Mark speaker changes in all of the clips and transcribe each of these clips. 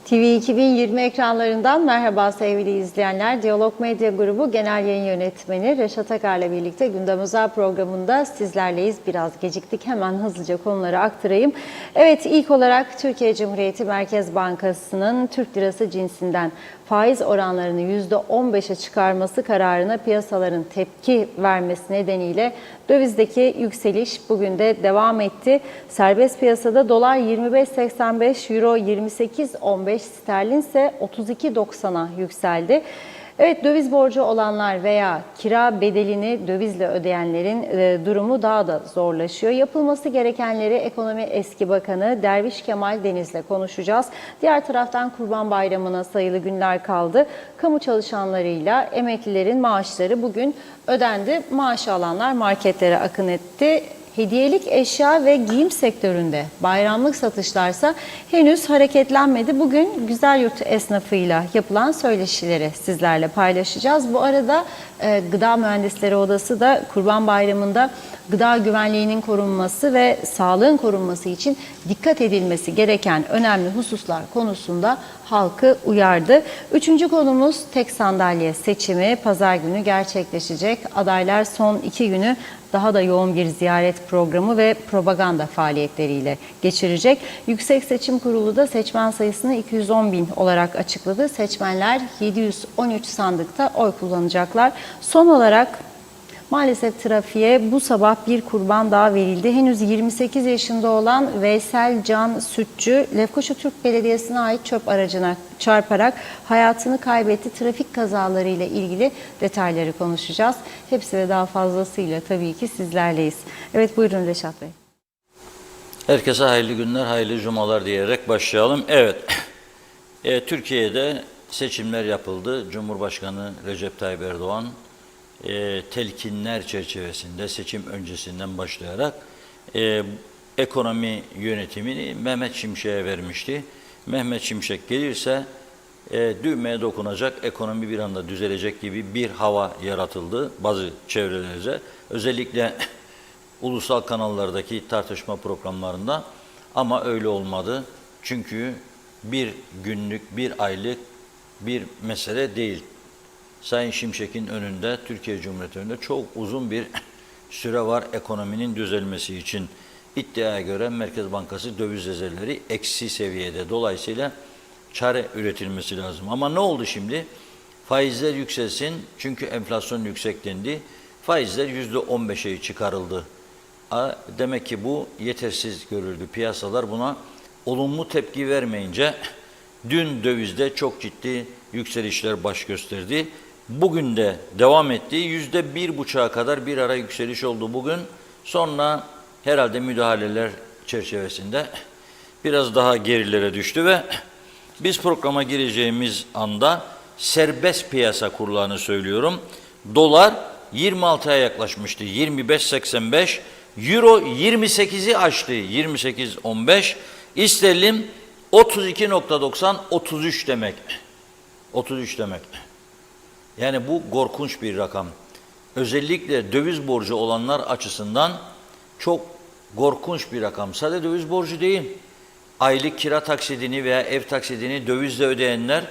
Speaker 1: TV 2020 ekranlarından merhaba sevgili izleyenler. Diyalog Medya Grubu Genel Yayın Yönetmeni Reşat Akar'la birlikte Gündem Özel programında sizlerleyiz. Biraz geciktik, hemen hızlıca konuları aktarayım. Evet, ilk olarak Türkiye Cumhuriyeti Merkez Bankası'nın Türk Lirası cinsinden faiz oranlarını %15'e çıkarması kararına piyasaların tepki vermesi nedeniyle dövizdeki yükseliş bugün de devam etti. Serbest piyasada dolar 25.85, euro 28.15, sterlin ise 32.90'a yükseldi. Evet, döviz borcu olanlar veya kira bedelini dövizle ödeyenlerin durumu daha da zorlaşıyor. Yapılması gerekenleri Ekonomi Eski Bakanı Derviş Kemal Deniz'le konuşacağız. Diğer taraftan Kurban Bayramı'na sayılı günler kaldı. Kamu çalışanlarıyla emeklilerin maaşları bugün ödendi. Maaş alanlar marketlere akın etti. Hediyelik eşya ve giyim sektöründe bayramlık satışlarsa henüz hareketlenmedi. Bugün Güzelyurt esnafıyla yapılan söyleşileri sizlerle paylaşacağız. Bu arada Gıda Mühendisleri Odası da Kurban Bayramı'nda gıda güvenliğinin korunması ve sağlığın korunması için dikkat edilmesi gereken önemli hususlar konusunda halkı uyardı. Üçüncü konumuz tek sandalye seçimi pazar günü gerçekleşecek. Adaylar son 2 günü daha da yoğun bir ziyaret programı ve propaganda faaliyetleriyle geçirecek. Yüksek Seçim Kurulu da seçmen sayısını 210.000 olarak açıkladı. Seçmenler 713 sandıkta oy kullanacaklar. Son olarak maalesef trafiğe bu sabah bir kurban daha verildi. Henüz 28 yaşında olan Veysel Can Sütçü, Lefkoşa Türk Belediyesi'ne ait çöp aracına çarparak hayatını kaybetti. Trafik kazalarıyla ilgili detayları konuşacağız. Hepsi ve daha fazlasıyla tabii ki sizlerleyiz. Evet, buyurun Reşat Bey.
Speaker 2: Herkese hayırlı günler, hayırlı cumalar diyerek başlayalım. Evet, Türkiye'de seçimler yapıldı. Cumhurbaşkanı Recep Tayyip Erdoğan telkinler çerçevesinde seçim öncesinden başlayarak ekonomi yönetimini Mehmet Şimşek'e vermişti. Mehmet Şimşek gelirse düğmeye dokunacak, ekonomi bir anda düzelecek gibi bir hava yaratıldı bazı çevrelerce. Özellikle ulusal kanallardaki tartışma programlarında, ama öyle olmadı. Çünkü bir günlük, bir aylık bir mesele değil. Sayın Şimşek'in önünde, Türkiye Cumhuriyeti önünde çok uzun bir süre var ekonominin düzelmesi için. İddiaya göre Merkez Bankası döviz rezervleri eksi seviyede. Dolayısıyla çare üretilmesi lazım. Ama ne oldu şimdi? Faizler yükselsin çünkü enflasyon yüksek dendi. Faizler %15'e çıkarıldı. Demek ki bu yetersiz görüldü. Piyasalar buna olumlu tepki vermeyince dün dövizde çok ciddi yükselişler baş gösterdi. Bugün de devam etti. %1,5'a kadar bir ara yükseliş oldu bugün. Sonra herhalde müdahaleler çerçevesinde biraz daha gerilere düştü ve biz programa gireceğimiz anda serbest piyasa kurlarını söylüyorum. Dolar 26'ya yaklaşmıştı. 25.85, euro 28'i aştı. 28.15, İsterlin 32.90, 33 demek. 33 demek. Yani bu korkunç bir rakam. Özellikle döviz borcu olanlar açısından çok korkunç bir rakam. Sadece döviz borcu değil. Aylık kira taksidini veya ev taksidini dövizle ödeyenler,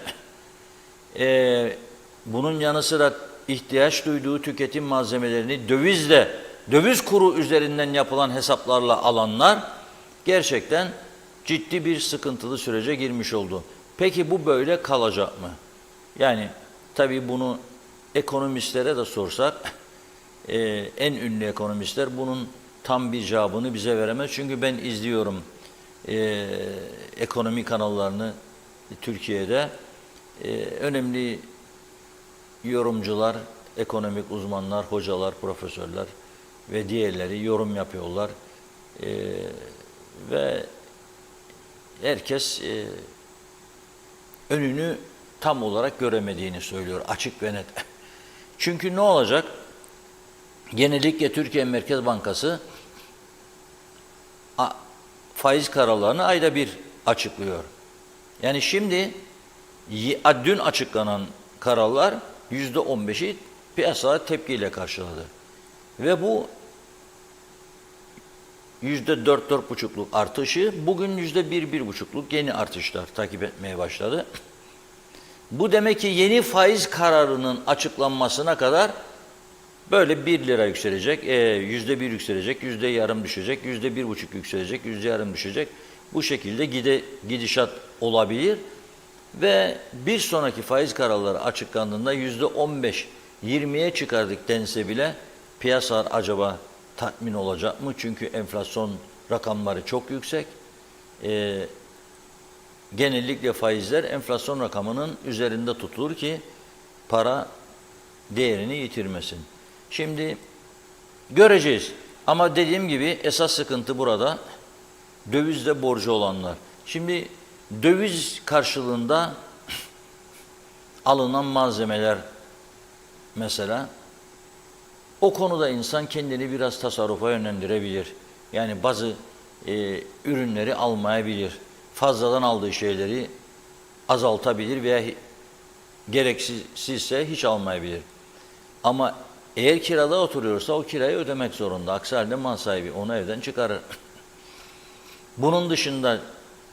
Speaker 2: bunun yanı sıra ihtiyaç duyduğu tüketim malzemelerini döviz kuru üzerinden yapılan hesaplarla alanlar gerçekten ciddi bir sıkıntılı sürece girmiş oldu. Peki bu böyle kalacak mı? Yani tabii bunu ekonomistlere de sorsak, en ünlü ekonomistler bunun tam bir cevabını bize veremez. Çünkü ben izliyorum ekonomi kanallarını Türkiye'de. Önemli yorumcular, ekonomik uzmanlar, hocalar, profesörler ve diğerleri yorum yapıyorlar. Ve herkes önünü tam olarak göremediğini söylüyor, açık ve net. Çünkü ne olacak? Genellikle Türkiye Merkez Bankası faiz kararlarını ayda bir açıklıyor. Yani şimdi dün açıklanan kararlar %15'i piyasalar tepkiyle karşıladı. Ve bu %4-4,5'luk artışı bugün %1-1,5'luk yeni artışlar takip etmeye başladı. Bu demek ki yeni faiz kararının açıklanmasına kadar böyle 1 lira yükselecek, %1 yükselecek, %0,5 düşecek, %1,5 yükselecek, %0,5 düşecek. Bu şekilde gidişat olabilir ve bir sonraki faiz kararları açıklandığında %15-20'ye çıkardık dense bile piyasalar acaba tatmin olacak mı? Çünkü enflasyon rakamları çok yüksek. Genellikle faizler enflasyon rakamının üzerinde tutulur ki para değerini yitirmesin. Şimdi göreceğiz. Ama dediğim gibi esas sıkıntı burada dövizle borcu olanlar. Şimdi döviz karşılığında alınan malzemeler mesela o konuda insan kendini biraz tasarrufa yönlendirebilir. Yani bazı ürünleri almayabilir. Fazladan aldığı şeyleri azaltabilir veya gereksizse hiç almayabilir. Ama eğer kirada oturuyorsa o kirayı ödemek zorunda. Aksi halde mal sahibi onu evden çıkarır. Bunun dışında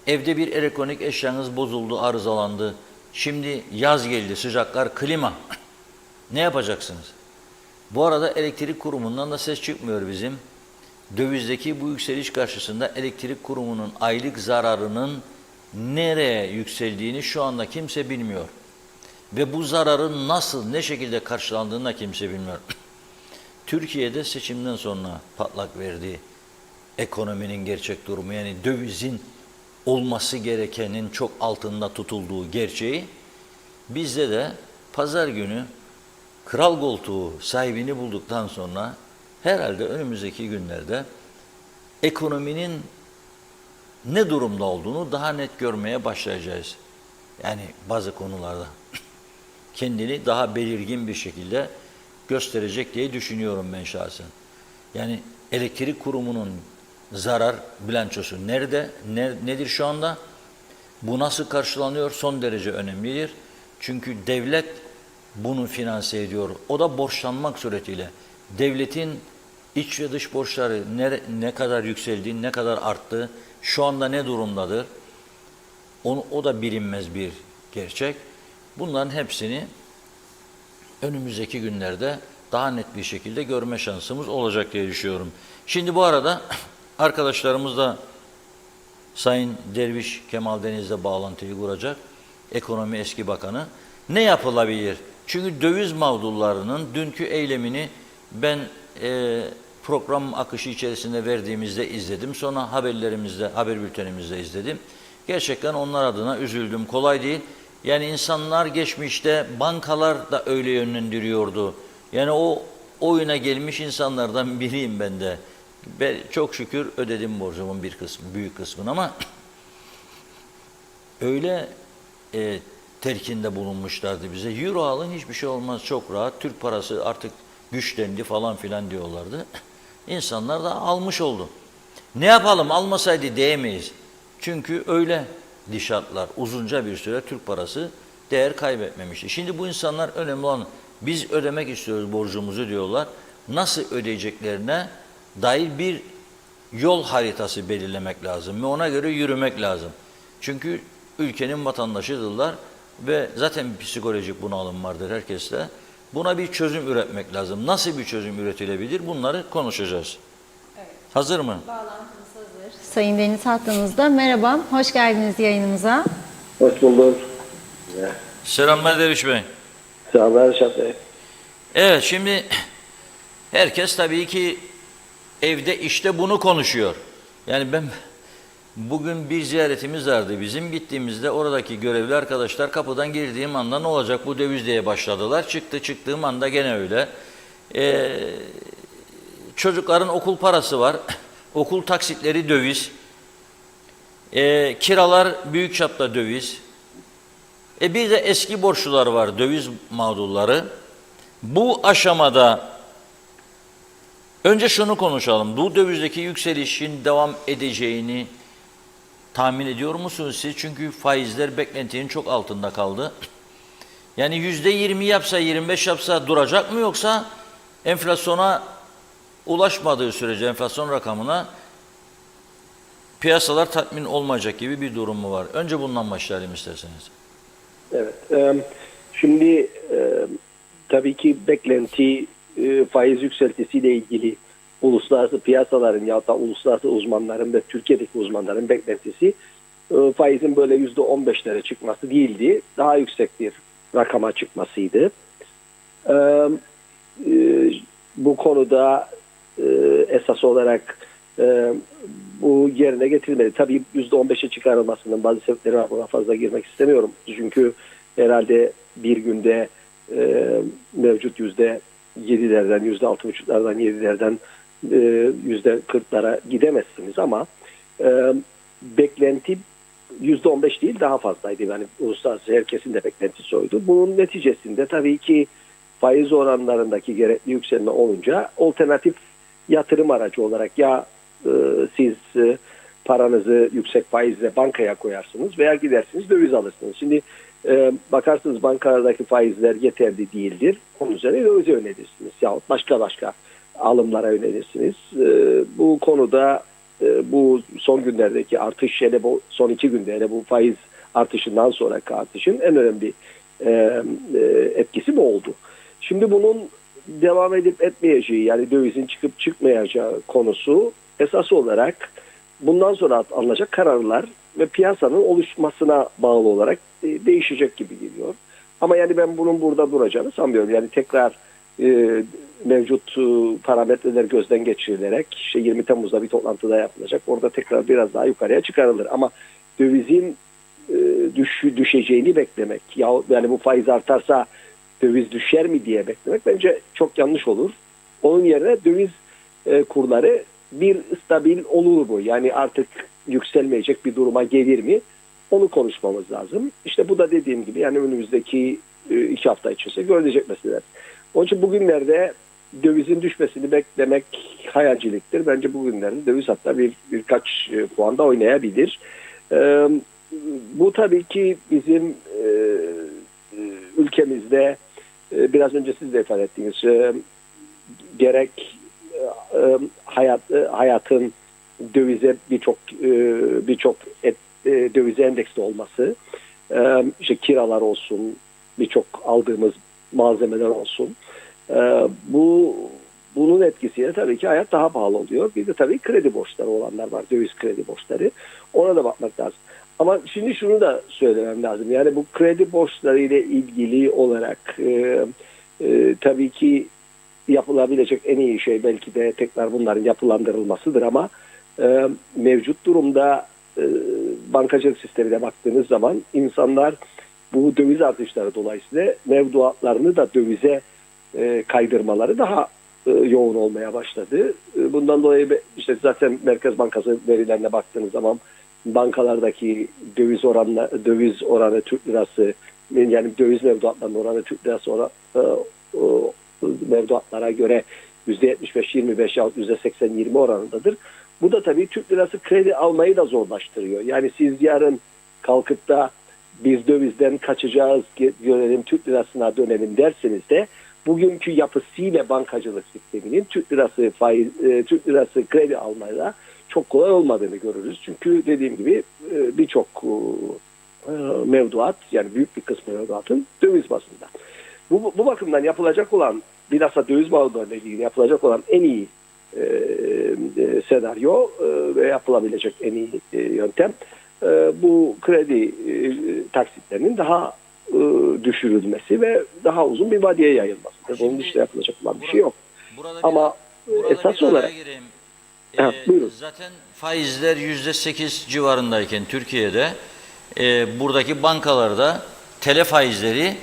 Speaker 2: evde bir elektronik eşyanız bozuldu, arızalandı. Şimdi yaz geldi, sıcaklar, klima. Ne yapacaksınız? Bu arada elektrik kurumundan da ses çıkmıyor bizim. Dövizdeki bu yükseliş karşısında elektrik kurumunun aylık zararının nereye yükseldiğini şu anda kimse bilmiyor. Ve bu zararın nasıl, ne şekilde karşılandığını da kimse bilmiyor. Türkiye'de seçimden sonra patlak verdiği ekonominin gerçek durumu, yani dövizin olması gerekenin çok altında tutulduğu gerçeği, bizde de pazar günü kral koltuğu sahibini bulduktan sonra herhalde önümüzdeki günlerde ekonominin ne durumda olduğunu daha net görmeye başlayacağız. Yani bazı konularda kendini daha belirgin bir şekilde gösterecek diye düşünüyorum ben şahsen. Yani elektrik kurumunun zarar bilançosu nerede, nedir şu anda? Bu nasıl karşılanıyor? Son derece önemlidir. Çünkü devlet bunu finanse ediyor. O da borçlanmak suretiyle. Devletin iç ve dış borçları ne kadar yükseldi, ne kadar arttı, şu anda ne durumdadır? O da bilinmez bir gerçek. Bunların hepsini önümüzdeki günlerde daha net bir şekilde görme şansımız olacak diye düşünüyorum. Şimdi bu arada arkadaşlarımız da Sayın Derviş Kemal Deniz'le bağlantıyı kuracak. Ekonomi eski bakanı. Ne yapılabilir? Çünkü döviz mağdurlarının dünkü eylemini ben program akışı içerisinde verdiğimizde izledim. Sonra haberlerimizde, haber bültenimizde izledim. Gerçekten onlar adına üzüldüm. Kolay değil. Yani insanlar geçmişte bankalar da öyle yönlendiriyordu. Yani o oyuna gelmiş insanlardan biriyim ben de. Ben çok şükür ödedim borcumun bir kısmı, büyük kısmını ama öyle telkinde bulunmuşlardı bize. Euro alın hiçbir şey olmaz, çok rahat. Türk parası artık güçlendi falan filan diyorlardı. İnsanlar da almış oldu. Ne yapalım, almasaydı diyemeyiz. Çünkü öyle şartlar uzunca bir süre Türk parası değer kaybetmemişti. Şimdi bu insanlar önemli olan, biz ödemek istiyoruz borcumuzu diyorlar. Nasıl ödeyeceklerine dair bir yol haritası belirlemek lazım ve ona göre yürümek lazım. Çünkü ülkenin vatandaşıdırlar ve zaten bir psikolojik bunalım vardır herkeste. Buna bir çözüm üretmek lazım. Nasıl bir çözüm üretilebilir? Bunları konuşacağız. Evet. Hazır mı?
Speaker 1: Bağlantımız hazır. Sayın Deniz hattımızda. Merhaba, hoş geldiniz yayınımıza.
Speaker 3: Hoş bulduk.
Speaker 2: Selamlar Derviş Bey.
Speaker 3: Selamlar Reşat Bey.
Speaker 2: Evet, şimdi herkes tabii ki evde işte bunu konuşuyor. Yani ben bugün bir ziyaretimiz vardı bizim. Gittiğimizde oradaki görevli arkadaşlar kapıdan girdiğim anda ne olacak bu döviz diye başladılar. Çıktığım anda gene öyle. Çocukların okul parası var. Okul taksitleri döviz. Kiralar büyük çapta döviz. Bir de eski borçlular var, döviz mağdurları. Bu aşamada önce şunu konuşalım. Bu dövizdeki yükselişin devam edeceğini tahmin ediyor musunuz siz? Çünkü faizler beklentinin çok altında kaldı. Yani %20 yapsa, 25 yapsa duracak mı, yoksa enflasyona ulaşmadığı sürece, enflasyon rakamına piyasalar tatmin olmayacak gibi bir durum mu var? Önce bundan başlayalım isterseniz.
Speaker 3: Evet. Şimdi tabii ki beklenti faiz yükseltisiyle ilgili uluslararası piyasaların ya da uluslararası uzmanların ve Türkiye'deki uzmanların beklentisi faizin böyle %15'lere çıkması değildi. Daha yüksek bir rakama çıkmasıydı. E, Bu konuda esas olarak bu yerine getirilmedi. Tabii %15'e çıkarılmasının bazı sebepleri var. Buna fazla girmek istemiyorum. Çünkü herhalde bir günde mevcut %7'lerden, %6,5'lardan, 7'lerden %40'lara gidemezsiniz ama beklenti %15 değil daha fazlaydı. Yani uluslararası herkesin de beklentisi oydu. Bunun neticesinde tabii ki faiz oranlarındaki gerekli yükselme olunca alternatif yatırım aracı olarak ya siz paranızı yüksek faizle bankaya koyarsınız veya gidersiniz döviz alırsınız. Şimdi bakarsınız bankalardaki faizler yeterli değildir. Onun üzerine dövize yönelirsiniz. Yahut başka alımlara yönelirsiniz. Bu konuda bu son günlerdeki artış hele bu son 2 günde hele bu faiz artışından sonraki artışın en önemli etkisi bu oldu. Şimdi bunun devam edip etmeyeceği yani dövizin çıkıp çıkmayacağı konusu esas olarak bundan sonra alınacak kararlar ve piyasanın oluşmasına bağlı olarak değişecek gibi geliyor. Ama yani ben bunun burada duracağını sanmıyorum. Yani tekrar mevcut parametreler gözden geçirilerek işte 20 Temmuz'da bir toplantıda yapılacak. Orada tekrar biraz daha yukarıya çıkarılır. Ama dövizin düşeceğini beklemek yani bu faiz artarsa döviz düşer mi diye beklemek bence çok yanlış olur. Onun yerine döviz kurları bir stabil olur mu? Yani artık yükselmeyecek bir duruma gelir mi? Onu konuşmamız lazım. İşte bu da dediğim gibi yani önümüzdeki 2 hafta içerisinde görülecek meseleler. Onun için bugünlerde dövizin düşmesini beklemek hayalciliktir. Bence bugünlerde döviz hatta birkaç puanda oynayabilir. Bu tabii ki bizim ülkemizde biraz önce siz de ifade ettiğiniz gerek hayatın dövize birçok dövize endeksli olması, işte kiralar olsun, birçok aldığımız malzemeler olsun. Bunun etkisiyle tabii ki hayat daha pahalı oluyor. Bir de tabii kredi borçları olanlar var, döviz kredi borçları. Ona da bakmak lazım. Ama şimdi şunu da söylemem lazım. Yani bu kredi borçları ile ilgili olarak tabii ki yapılabilecek en iyi şey belki de tekrar bunların yapılandırılmasıdır ama mevcut durumda bankacılık sistemine baktığınız zaman insanlar bu döviz artışları dolayısıyla mevduatlarını da dövize kaydırmaları daha yoğun olmaya başladı. Bundan dolayı işte zaten Merkez Bankası verilerine baktığınız zaman bankalardaki döviz oranı Türk lirası yani döviz mevduatlarının oranı Türk lirası mevduatlara göre %75-25 yahut %80-20 oranındadır. Bu da tabii Türk lirası kredi almayı da zorlaştırıyor. Yani siz yarın kalkıp da biz dövizden kaçacağız, dönelim Türk lirasına dönelim derseniz de bugünkü yapısıyla bankacılık sisteminin Türk lirası kredi almayla çok kolay olmadığını görürüz. Çünkü dediğim gibi birçok mevduat yani büyük bir kısmı mevduatın döviz bazında. Bu bakımdan yapılacak olan bilhassa döviz mağdurlarıyla ilgili yapılacak olan en iyi senaryo ve yapılabilecek en iyi yöntem bu kredi taksitlerinin daha düşürülmesi ve daha uzun bir vadeye yayılmasıdır. Bunun dışında yapılacak olan bir şey yok. Ama esas olarak
Speaker 2: zaten faizler %8 civarındayken Türkiye'de buradaki bankalarda tele faizleri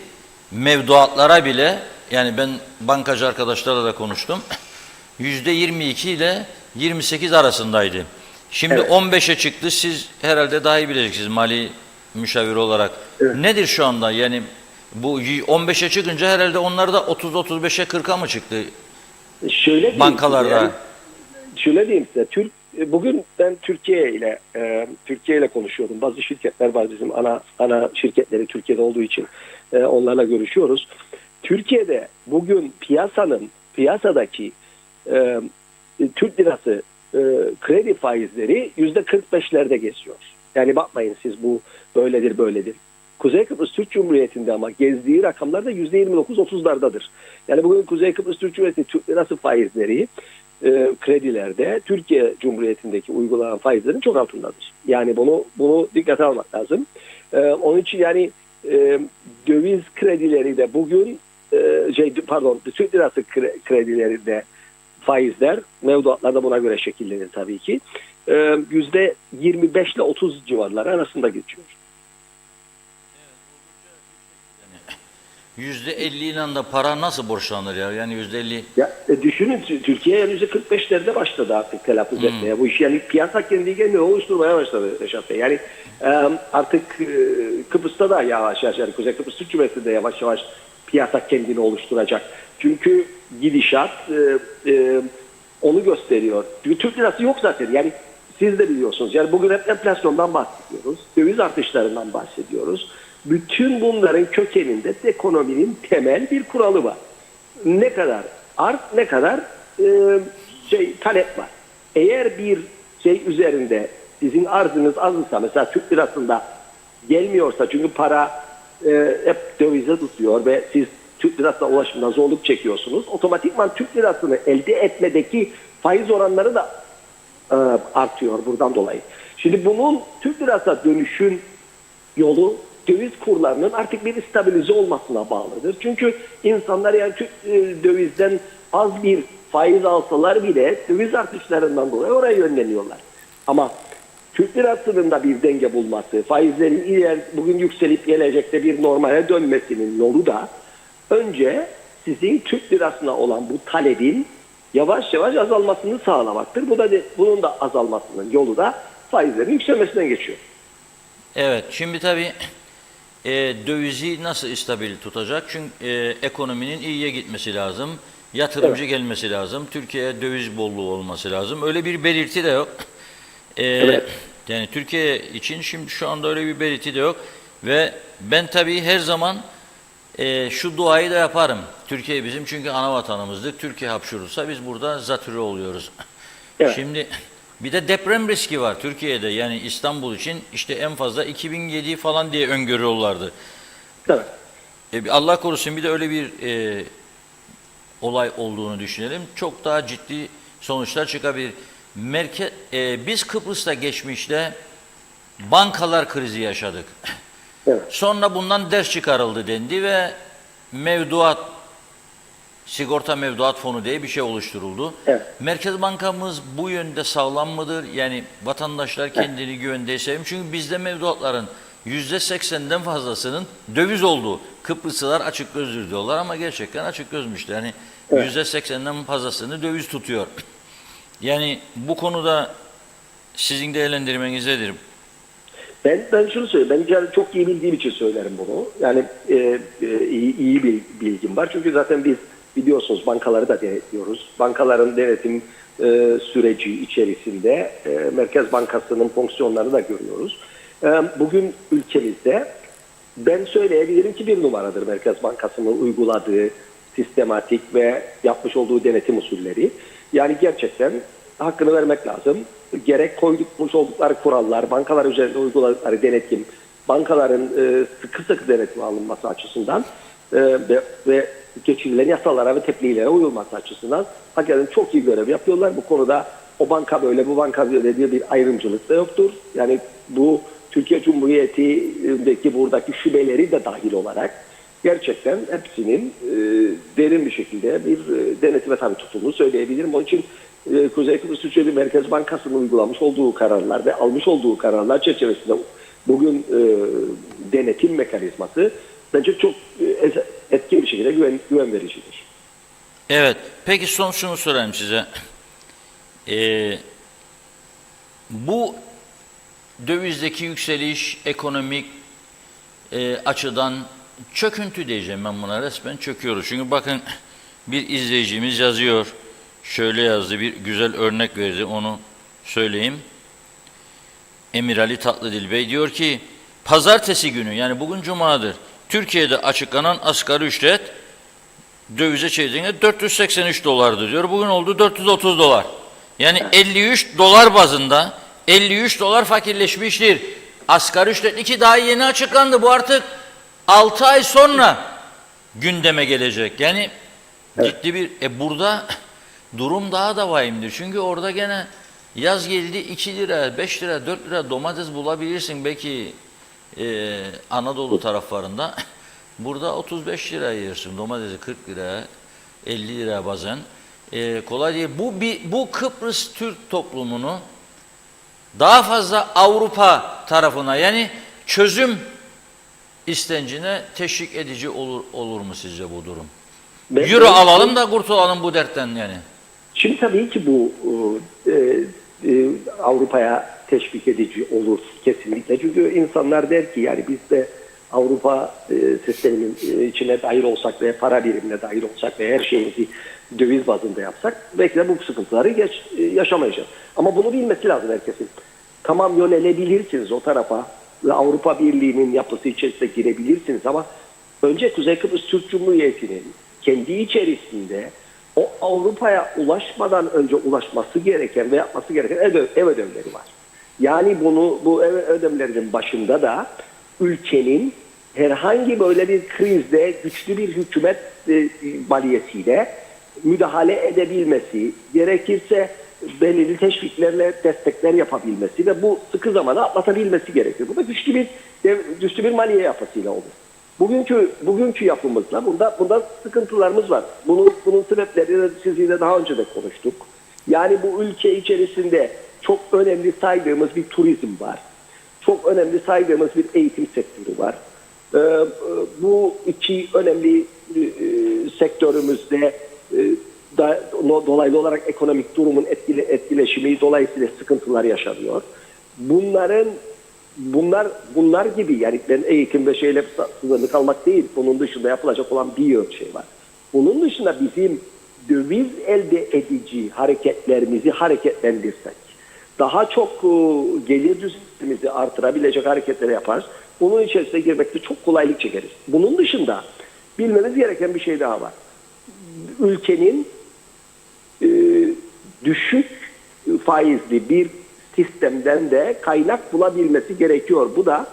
Speaker 2: mevduatlara bile yani ben bankacı arkadaşlarla da konuştum. %22 ile 28 arasındaydı. Şimdi evet. 15'e çıktı. Siz herhalde daha iyi bileceksiniz mali müşavir olarak. Evet. Nedir şu anda? Yani bu 15'e çıkınca herhalde onlar da 30-35'e 40'a mı çıktı?
Speaker 3: Şöyle
Speaker 2: bankalarda.
Speaker 3: Yani, şöyle diyeyim size. Bugün ben Türkiye ile konuşuyorum. Bazı şirketler var bizim ana şirketleri Türkiye'de olduğu için onlarla görüşüyoruz. Türkiye'de bugün piyasadaki Türk lirası kredi faizleri %45'lerde geziyor. Yani bakmayın siz bu böyledir böyledir. Kuzey Kıbrıs Türk Cumhuriyeti'nde ama gezdiği rakamlar da %29-30'lardadır. Yani bugün Kuzey Kıbrıs Türk Cumhuriyeti Türk lirası faizleri kredilerde Türkiye Cumhuriyeti'ndeki uygulanan faizlerin çok altındadır. Yani bunu dikkate almak lazım. Onun için yani döviz kredileri de bugün Türk lirası kredilerinde faizler, mevduatlar da buna göre şekillenir tabii ki. %25 ile 30 civarları arasında geçiyor.
Speaker 2: %50 ile de para nasıl borçlanır ya? Yani %50.
Speaker 3: Ya, düşünün Türkiye yani %45'lerde başladı artık telaffuz etmeye. Bu iş yani piyasa kendi kendine oluşturmaya başladı Reşat Bey. Yani artık Kıbrıs'ta da yavaş yavaş, yani Kuzey Kıbrıs Türk Cumhuriyeti'nde yavaş yavaş piyasa kendini oluşturacak. Çünkü gidişat onu gösteriyor. Türk lirası yok zaten. Yani siz de biliyorsunuz. Yani bugün hep enflasyondan bahsediyoruz. Döviz artışlarından bahsediyoruz. Bütün bunların kökeninde ekonominin temel bir kuralı var. Ne kadar arz, ne kadar talep var. Eğer bir şey üzerinde sizin arzınız azsa, mesela Türk lirasında gelmiyorsa, çünkü para hep dövize tutuyor ve siz Türk lirasına ulaşımda zorluk çekiyorsunuz. Otomatikman Türk lirasını elde etmedeki faiz oranları da artıyor buradan dolayı. Şimdi bunun Türk lirasına dönüşün yolu döviz kurlarının artık bir stabilize olmasına bağlıdır. Çünkü insanlar yani dövizden az bir faiz alsalar bile döviz artışlarından dolayı oraya yönleniyorlar. Ama Türk lirasının da bir denge bulması, faizlerin bugün yükselip gelecekte bir normale dönmesinin yolu da önce sizin Türk lirasına olan bu talebin yavaş yavaş azalmasını sağlamaktır. Bunun da azalmasının yolu da faizlerin yükselmesinden geçiyor.
Speaker 2: Evet, şimdi tabii dövizi nasıl stabil tutacak? Çünkü ekonominin iyiye gitmesi lazım. Yatırımcı gelmesi lazım. Türkiye'ye döviz bolluğu olması lazım. Öyle bir belirti de yok.
Speaker 3: Evet.
Speaker 2: Yani Türkiye için şimdi şu anda öyle bir belirti de yok. Ve ben tabii her zaman şu duayı da yaparım. Türkiye bizim çünkü ana vatanımızdır. Türkiye hapşurursa biz burada zatürre oluyoruz.
Speaker 3: Evet.
Speaker 2: Şimdi bir de deprem riski var Türkiye'de. Yani İstanbul için işte en fazla 2007 falan diye öngörüyorlardı.
Speaker 3: Evet.
Speaker 2: Allah korusun bir de öyle bir olay olduğunu düşünelim. Çok daha ciddi sonuçlar çıkabilir. Biz Kıbrıs'ta geçmişte bankalar krizi yaşadık.
Speaker 3: Evet.
Speaker 2: Sonra bundan ders çıkarıldı dendi ve sigorta mevduat fonu diye bir şey oluşturuldu.
Speaker 3: Evet.
Speaker 2: Merkez Bankamız bu yönde sağlam mıdır? Yani vatandaşlar kendini güvende hissediyor. Çünkü bizde mevduatların %80'den fazlasının döviz olduğu. Kıbrıslılar açık gözlü diyorlar ama gerçekten açık gözmüşler. Yani
Speaker 3: Evet.
Speaker 2: %80'den fazlasını döviz tutuyor. Yani bu konuda sizin değerlendirmeniz nedir?
Speaker 3: Ben şunu söyleyeyim. Ben yani çok iyi bildiğim için söylerim bunu. Yani iyi bir bilgim var. Çünkü zaten biz biliyorsunuz bankaları da denetliyoruz. Bankaların denetim süreci içerisinde Merkez Bankası'nın fonksiyonlarını da görüyoruz. Bugün ülkemizde ben söyleyebilirim ki bir numaradır Merkez Bankası'nın uyguladığı sistematik ve yapmış olduğu denetim usulleri. Yani gerçekten hakkını vermek lazım. Gerek koymuş oldukları kurallar, bankalar üzerinde uyguladıkları denetim, bankaların sıkı sıkı denetim alınması açısından ve geçirilen yasalara ve tebliğlere uyulması açısından hakikaten çok iyi görev yapıyorlar. Bu konuda o banka böyle, bu banka böyle diye bir ayrımcılık da yoktur. Yani bu Türkiye Cumhuriyeti'ndeki buradaki şubeleri de dahil olarak gerçekten hepsinin derin bir şekilde bir denetime tabi tutulduğunu söyleyebilirim. Onun için Kuzey Kıbrıs Türkiye Merkez Bankası'nın uygulamış olduğu kararlar ve almış olduğu kararlar çerçevesinde bugün denetim mekanizması bence çok etkin bir şekilde güven vericidir.
Speaker 2: Evet. Peki son şunu sorayım size. Bu dövizdeki yükseliş ekonomik açıdan çöküntü diyeceğim ben buna, resmen çöküyoruz. Çünkü bakın bir izleyicimiz yazıyor. Şöyle yazdı, bir güzel örnek verdi, onu söyleyeyim. Emir Ali Tatlıdil Bey diyor ki pazartesi günü, yani bugün cumadır, Türkiye'de açıklanan asgari ücret dövize çevirdiğinde 483 dolardı diyor. Bugün oldu 430 dolar. Yani 53 dolar bazında 53 dolar fakirleşmiştir. Asgari ücret 2 daha yeni açıklandı. Bu artık 6 ay sonra gündeme gelecek. Yani ciddi bir burada durum daha da vahimdir. Çünkü orada gene yaz geldi 2 lira, 5 lira, 4 lira domates bulabilirsin belki Anadolu taraflarında. Burada 35 lira yersin. Domatesi 40 lira, 50 lira bazen. Kolay değil. Bu Kıbrıs Türk toplumunu daha fazla Avrupa tarafına yani çözüm istencine teşvik edici olur mu sizce bu durum? Euro alalım da kurtulalım bu dertten yani.
Speaker 3: Şimdi tabii ki bu Avrupa'ya teşvik edici olur kesinlikle. Çünkü insanlar der ki yani biz de Avrupa sisteminin içine dahil olsak ve para birimine dahil olsak ve her şeyimizi döviz bazında yapsak belki de bu sıkıntıları yaşamayacağız. Ama bunu bilmesi lazım herkesin. Tamam yönelebilirsiniz o tarafa ve Avrupa Birliği'nin yapısı içerisine girebilirsiniz ama önce Kuzey Kıbrıs Türk Cumhuriyeti'nin kendi içerisinde o Avrupa'ya ulaşmadan önce ulaşması gereken ve yapması gereken ev ödevleri var. Yani bu ev ödevlerinin başında da ülkenin herhangi böyle bir krizde güçlü bir hükümet maliyetiyle müdahale edebilmesi, gerekirse belirli teşviklerle destekler yapabilmesi ve bu sıkı zamanı atlatabilmesi gerekiyor. Bu da güçlü bir maliye yapısıyla olur. Bugünkü yapımızla bunda sıkıntılarımız var. Bunun sebeplerini sizinle daha önce de konuştuk. Yani bu ülke içerisinde çok önemli saydığımız bir turizm var. Çok önemli saydığımız bir eğitim sektörü var. Bu iki önemli sektörümüzde dolaylı olarak ekonomik durumun etkileşimi dolayısıyla sıkıntılar yaşanıyor. Bunlar gibi yani ben eğitim ve şeyle sınırlı kalmak değil. Bunun dışında yapılacak olan bir şey var. Bunun dışında bizim döviz elde edici hareketlerimizi hareketlendirsek, daha çok gelir düzeyimizi artırabilecek hareketleri yaparız. Bunun içerisine girmekte çok kolaylık çekeriz. Bunun dışında bilmeniz gereken bir şey daha var. Ülkenin düşük faizli bir sistemden de kaynak bulabilmesi gerekiyor. Bu da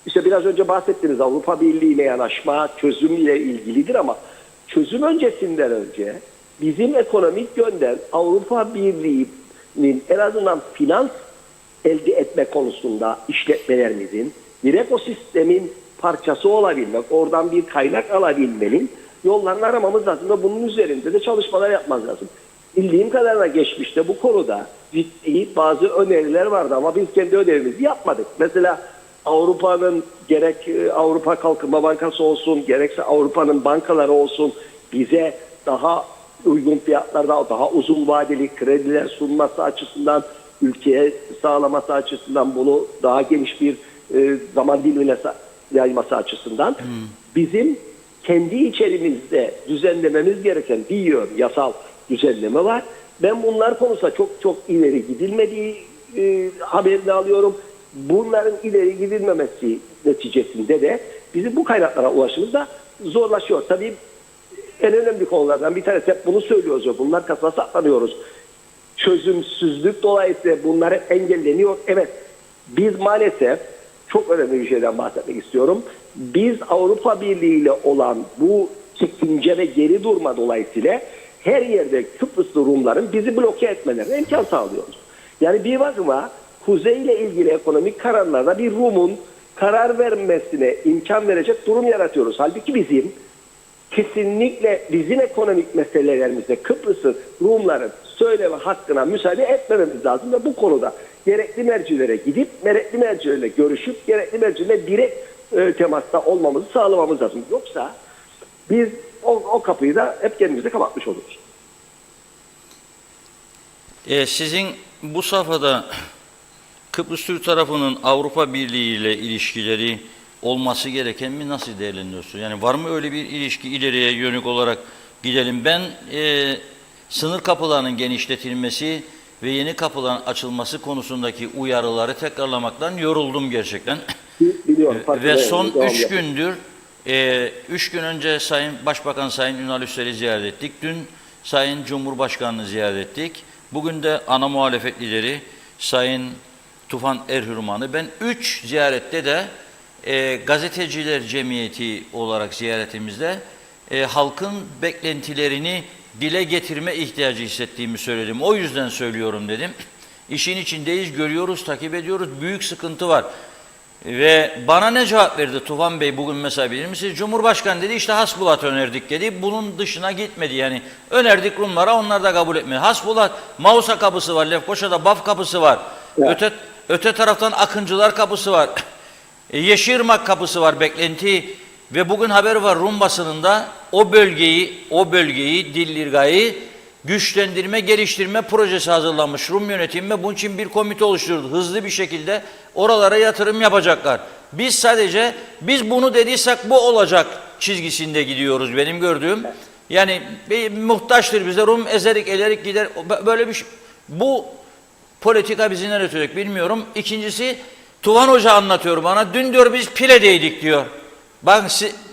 Speaker 3: işte biraz önce bahsettiğiniz Avrupa Birliği'ne yanaşma çözümle ilgilidir ama çözüm öncesinden önce bizim ekonomik yönden Avrupa Birliği'nin en azından finans elde etme konusunda işletmelerimizin bir ekosistemin parçası olabilmek, oradan bir kaynak alabilmenin yollarını aramamız lazım ve bunun üzerinde de çalışmalar yapmamız lazım. Bildiğim kadarıyla geçmişte bu konuda ciddi bazı öneriler vardı ama biz kendi önerimizi yapmadık. Mesela Avrupa'nın gerek Avrupa Kalkınma Bankası olsun, gerekse Avrupa'nın bankaları olsun bize daha uygun fiyatlarda, daha uzun vadeli krediler sunması açısından, ülkeye sağlaması açısından bunu daha geniş bir zaman dilimine yayması açısından bizim kendi içerimizde düzenlememiz gereken bir yasal düzenleme var. Ben bunlar konusunda çok ileri gidilmediği haberini alıyorum. Bunların ileri gidilmemesi neticesinde de bizim bu kaynaklara ulaşımız da zorlaşıyor. Tabii en önemli konulardan bir tanesi hep bunu söylüyoruz ve bunlar kasına saklanıyoruz. Çözümsüzlük dolayısıyla bunlar hep engelleniyor. Evet, biz maalesef çok önemli bir şeyden bahsetmek istiyorum. Biz Avrupa Birliği ile olan bu çekince ve geri durma dolayısıyla her yerde Kıbrıslı Rumların bizi bloke etmelerine imkan sağlıyoruz. Yani bir bakıma Kuzey ile ilgili ekonomik kararlarda bir Rum'un karar vermesine imkan verecek durum yaratıyoruz. Halbuki bizim kesinlikle bizim ekonomik meselelerimizde Kıbrıs'ın Rumların söyleme hakkına müsaade etmememiz lazım ve bu konuda gerekli mercilere gidip gerekli mercilerle görüşüp gerekli mercilerle direkt temasta olmamızı sağlamamız lazım. Yoksa biz o kapıyı da hep kendimize kapatmış oluruz.
Speaker 2: Sizin bu safhada Kıbrıs Türk tarafının Avrupa Birliği ile ilişkileri olması gereken mi, nasıl değerlendiriyorsun? Yani var mı öyle bir ilişki, ileriye yönelik olarak gidelim? Ben sınır kapılarının genişletilmesi ve yeni kapıların açılması konusundaki uyarıları tekrarlamaktan yoruldum gerçekten.
Speaker 3: Biliyorum,
Speaker 2: ve son 3 gündür 3 gün önce Sayın Başbakan Sayın Ünal Üstel'i ziyaret ettik. Dün Sayın Cumhurbaşkanı'nı ziyaret ettik. Bugün de ana muhalefet lideri Sayın Tufan Erhürman'ı ben 3 ziyarette de Gazeteciler Cemiyeti olarak ziyaretimizde halkın beklentilerini dile getirme ihtiyacı hissettiğimi söyledim. O yüzden söylüyorum dedim. İşin içindeyiz, görüyoruz, takip ediyoruz. Büyük sıkıntı var. Ve bana ne cevap verdi Tufan Bey bugün mesela bilir misiniz? Cumhurbaşkanı dedi işte hasbulat önerdik dedi. Bunun dışına gitmedi yani. Önerdik Rumlara, onlar da kabul etmedi. Hasbulat, Mausa kapısı var, Lefkoşa'da Baf kapısı var. Evet. Öte taraftan Akıncılar kapısı var. Yeşilırmak kapısı var, beklenti. Ve bugün haber var Rum basınında o bölgeyi Dillirga'yı güçlendirme, geliştirme projesi hazırlanmış. Rum yönetimi bunun için bir komite oluşturdu. Hızlı bir şekilde oralara yatırım yapacaklar. Biz bunu dediysek bu olacak çizgisinde gidiyoruz benim gördüğüm. Yani muhtaçtır bize Rum ezerik elerik gider böyle bir şey. Bu politika bizi nereye götürecek bilmiyorum. İkincisi Tuvan Hoca anlatıyor bana. Dün diyor biz Pile'deydik diyor. Bak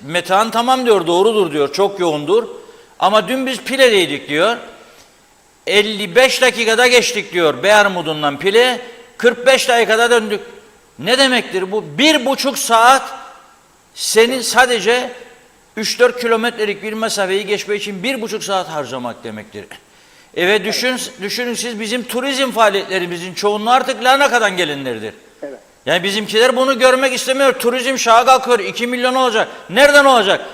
Speaker 2: Metehan tamam diyor, doğrudur diyor, çok yoğundur. Ama dün biz Pile'deydik diyor. 55 dakikada geçtik diyor Beyarmudun'dan Pile. 45 dakikada döndük. Ne demektir bu? 1,5 saat senin sadece 3-4 kilometrelik bir mesafeyi geçmek için 1,5 saat harcamak demektir. Evet düşünün siz bizim turizm faaliyetlerimizin çoğunluğu artık Larnaka'dan gelenlerdir. Evet. Yani bizimkiler bunu görmek istemiyor. Turizm şaha kalkıyor. 2 milyon olacak. Nereden olacak?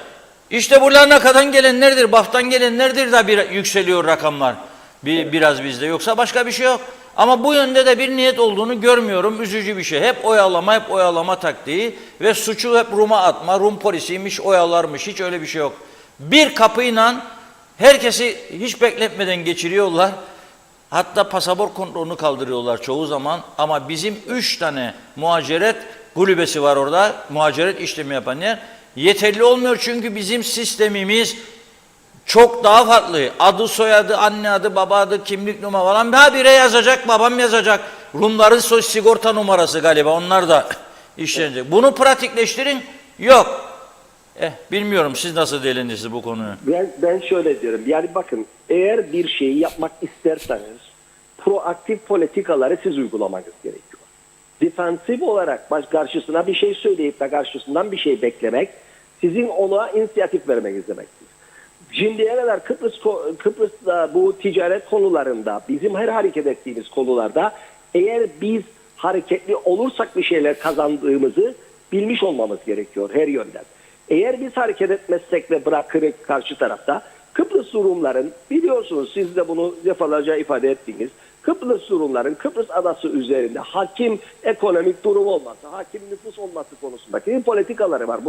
Speaker 2: İşte bu Larnaka'dan gelenlerdir, Baf'tan gelenlerdir de bir yükseliyor rakamlar. Biraz bizde yoksa başka bir şey yok. Ama bu yönde de bir niyet olduğunu görmüyorum. Üzücü bir şey. Hep oyalama taktiği ve suçu hep Rum'a atma. Rum polisiymiş, oyalarmış. Hiç öyle bir şey yok. Bir kapıyla herkesi hiç bekletmeden geçiriyorlar. Hatta pasaport kontrolünü kaldırıyorlar çoğu zaman. Ama bizim 3 tane muhaceret kulübesi var orada. Muhaceret işlemi yapan yer. Yeterli olmuyor çünkü bizim sistemimiz çok daha farklı. Adı, soyadı, anne adı, baba adı, kimlik numara falan. Habire yazacak, babam yazacak. Rumların sigorta numarası galiba. Onlar da işlenecek. Bunu pratikleştirin. Yok. Bilmiyorum siz nasıl değerlendirirsiniz bu konuyu?
Speaker 3: Ben şöyle diyorum. Yani bakın eğer bir şeyi yapmak isterseniz proaktif politikaları siz uygulamanız gerekiyor. Defansif olarak karşısına bir şey söyleyip de karşısından bir şey beklemek sizin ona inisiyatif vermeniz demektir. Şimdiye kadar Kıbrıs'ta bu ticaret konularında bizim her hareket ettiğimiz konularda eğer biz hareketli olursak bir şeyler kazandığımızı bilmiş olmamız gerekiyor her yönden. Eğer biz hareket etmezsek ve bırakırız karşı tarafta Kıbrıs Rumların biliyorsunuz siz de bunu defalarca ifade ettiniz. Kıbrıs Rumların Kıbrıs adası üzerinde hakim ekonomik durum olması, hakim nüfus olması konusundaki politikaları var.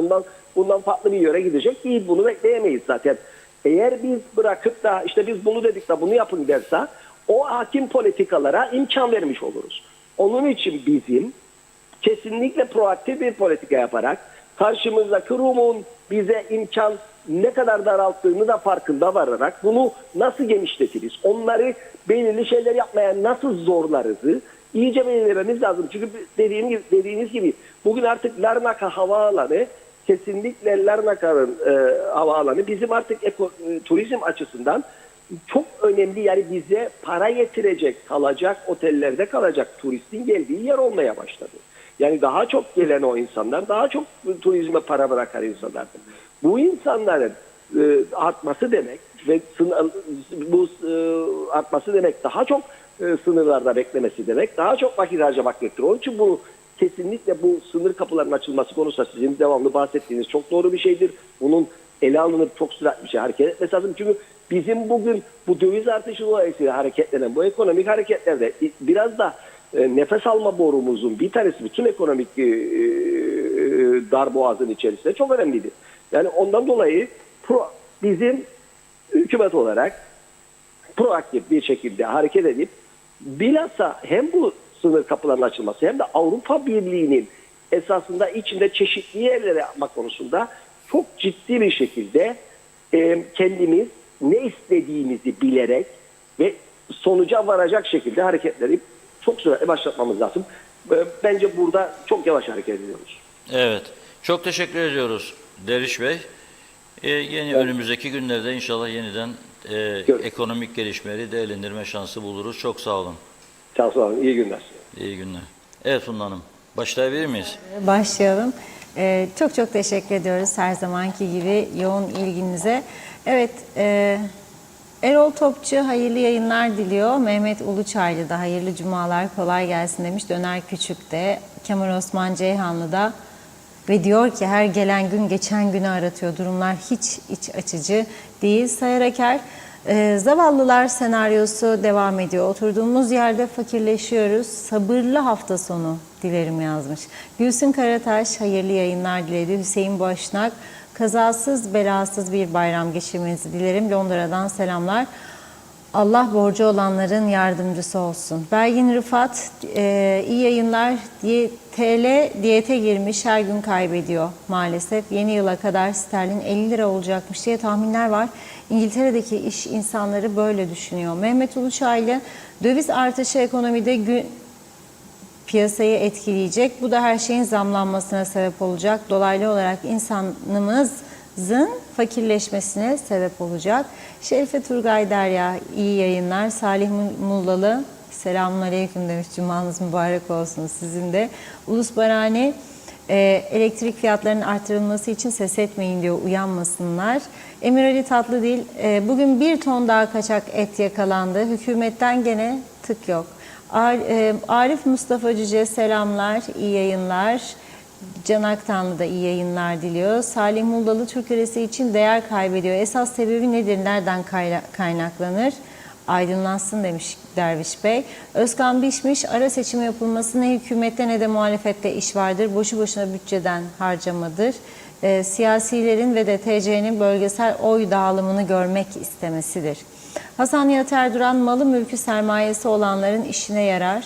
Speaker 3: Bundan farklı bir yere gidecek değil. Bunu bekleyemeyiz zaten. Eğer biz bırakıp da işte biz bunu dedik de bunu yapın derse o hakim politikalara imkan vermiş oluruz. Onun için bizim kesinlikle proaktif bir politika yaparak karşımızdaki Rum'un bize imkan ne kadar daralttığını da farkında vararak bunu nasıl genişletiriz? Onları belirli şeyler yapmaya nasıl zorlarızı iyice belirlememiz lazım. Çünkü dediğiniz gibi bugün artık Larnaka havaalanı kesinlikle Larnaka'nın havaalanı bizim artık turizm açısından çok önemli. Yani bize para getirecek, kalacak, otellerde kalacak turistin geldiği yer olmaya başladı. Yani daha çok gelen o insanlar, daha çok turizme para bırakan insanlardır. Bu insanların artması demek ve bu artması demek daha çok sınırlarda beklemesi demek, daha çok vakit harcamak demektir. Onun için bu kesinlikle bu sınır kapılarının açılması konusunda sizin devamlı bahsettiğiniz çok doğru bir şeydir. Bunun ele alınıp çok süratli bir şey hareket etmesi lazım. Çünkü bizim bugün bu döviz artışı dolayısıyla hareketlenen bu ekonomik hareketlerde biraz da nefes alma borumuzun bir tanesi bütün ekonomik darboğazın içerisinde çok önemlidir. Yani ondan dolayı bizim hükümet olarak proaktif bir şekilde hareket edip bilhassa hem bu sınır kapılarının açılması hem de Avrupa Birliği'nin esasında içinde çeşitli yerlere yapmak konusunda çok ciddi bir şekilde kendimiz ne istediğimizi bilerek ve sonuca varacak şekilde hareketleri çok süratle başlatmamız lazım. Bence burada çok yavaş hareket ediyoruz.
Speaker 2: Evet. Çok teşekkür ediyoruz Deriş Bey. Yeni önümüzdeki günlerde inşallah yeniden ekonomik gelişmeleri değerlendirme şansı buluruz. Çok sağ olun.
Speaker 3: Sağ olun. İyi günler.
Speaker 2: İyi günler. Evet Funda Hanım, başlayabilir miyiz?
Speaker 1: Başlayalım. Çok çok teşekkür ediyoruz her zamanki gibi yoğun ilginize. Evet, Erol Topçu hayırlı yayınlar diliyor. Mehmet Uluçaylı da hayırlı cumalar, kolay gelsin demiş. Döner Küçük de, Kemal Osman Ceyhanlı da ve diyor ki her gelen gün geçen günü aratıyor. Durumlar hiç iç açıcı değil. Sayar Aker, zavallılar senaryosu devam ediyor. Oturduğumuz yerde fakirleşiyoruz. Sabırlı hafta sonu dilerim yazmış. Gülsün Karataş hayırlı yayınlar diledi. Hüseyin Boşnak, kazasız belasız bir bayram geçirmenizi dilerim. Londra'dan selamlar. Allah borcu olanların yardımcısı olsun. Belgin Rıfat, iyi yayınlar. TL diyete girmiş, her gün kaybediyor maalesef. Yeni yıla kadar sterlin 50 lira olacakmış diye tahminler var. İngiltere'deki iş insanları böyle düşünüyor. Mehmet Uluçaylı, döviz artışı ekonomide piyasayı etkileyecek. Bu da her şeyin zamlanmasına sebep olacak. Dolaylı olarak insanımızın fakirleşmesine sebep olacak. Şerife Turgay Derya, iyi yayınlar. Salih Mullalı, selamünaleyküm demiş. Cumanız mübarek olsun sizin de. Ulus Barani, elektrik fiyatlarının artırılması için ses etmeyin diyor, uyanmasınlar. Emir Ali Tatlıdil, bugün 1 ton daha kaçak et yakalandı. Hükümetten gene tık yok. Arif Mustafa Cüce selamlar, iyi yayınlar. Can Aktanlı da iyi yayınlar diliyor. Salih Muldalı, Türk lirası için değer kaybediyor. Esas sebebi nedir, nereden kaynaklanır? Aydınlansın demiş Derviş Bey. Özkan Bişmiş, ara seçim yapılması ne hükümette ne de muhalefette iş vardır. Boşu boşuna bütçeden harcamadır. Siyasilerin ve de TC'nin bölgesel oy dağılımını görmek istemesidir. Hasan Nihat Erduran, malı mülkü sermayesi olanların işine yarar.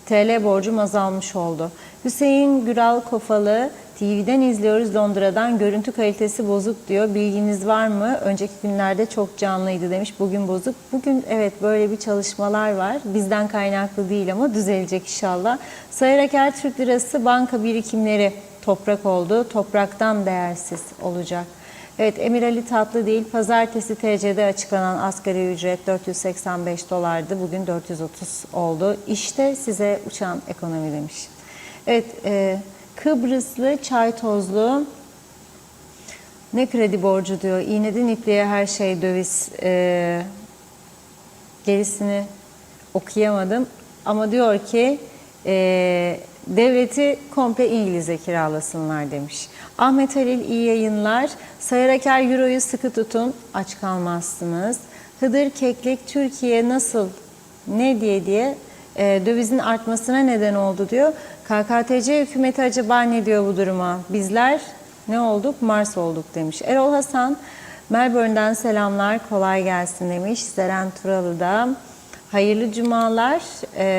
Speaker 1: TL borcum azalmış oldu. Hüseyin Güral Kofalı, TV'den izliyoruz Londra'dan, görüntü kalitesi bozuk diyor. Bilginiz var mı? Önceki günlerde çok canlıydı demiş. Bugün bozuk. Bugün evet böyle bir çalışmalar var. Bizden kaynaklı değil ama düzelecek inşallah. Sayar Aker, Türk lirası banka birikimleri toprak oldu. Topraktan değersiz olacak. Evet, Emir Ali Tatlı değil. Pazartesi TC'de açıklanan asgari ücret 485 dolardı. Bugün 430 oldu. İşte size uçan ekonomi demiş. Evet, Kıbrıslı çay tozlu ne kredi borcu diyor. İğneden ipliğe her şey döviz. Gerisini okuyamadım. Ama diyor ki devleti komple İngiliz'e kiralasınlar demiş. Ahmet Halil, iyi yayınlar. Sayar Aker, Euro'yu sıkı tutun, aç kalmazsınız. Hıdır Keklik, Türkiye nasıl, ne diye dövizin artmasına neden oldu diyor. KKTC hükümeti acaba ne diyor bu duruma? Bizler ne olduk? Mars olduk demiş. Erol Hasan, Melbourne'den selamlar, kolay gelsin demiş. Seren Turalı da hayırlı cumalar,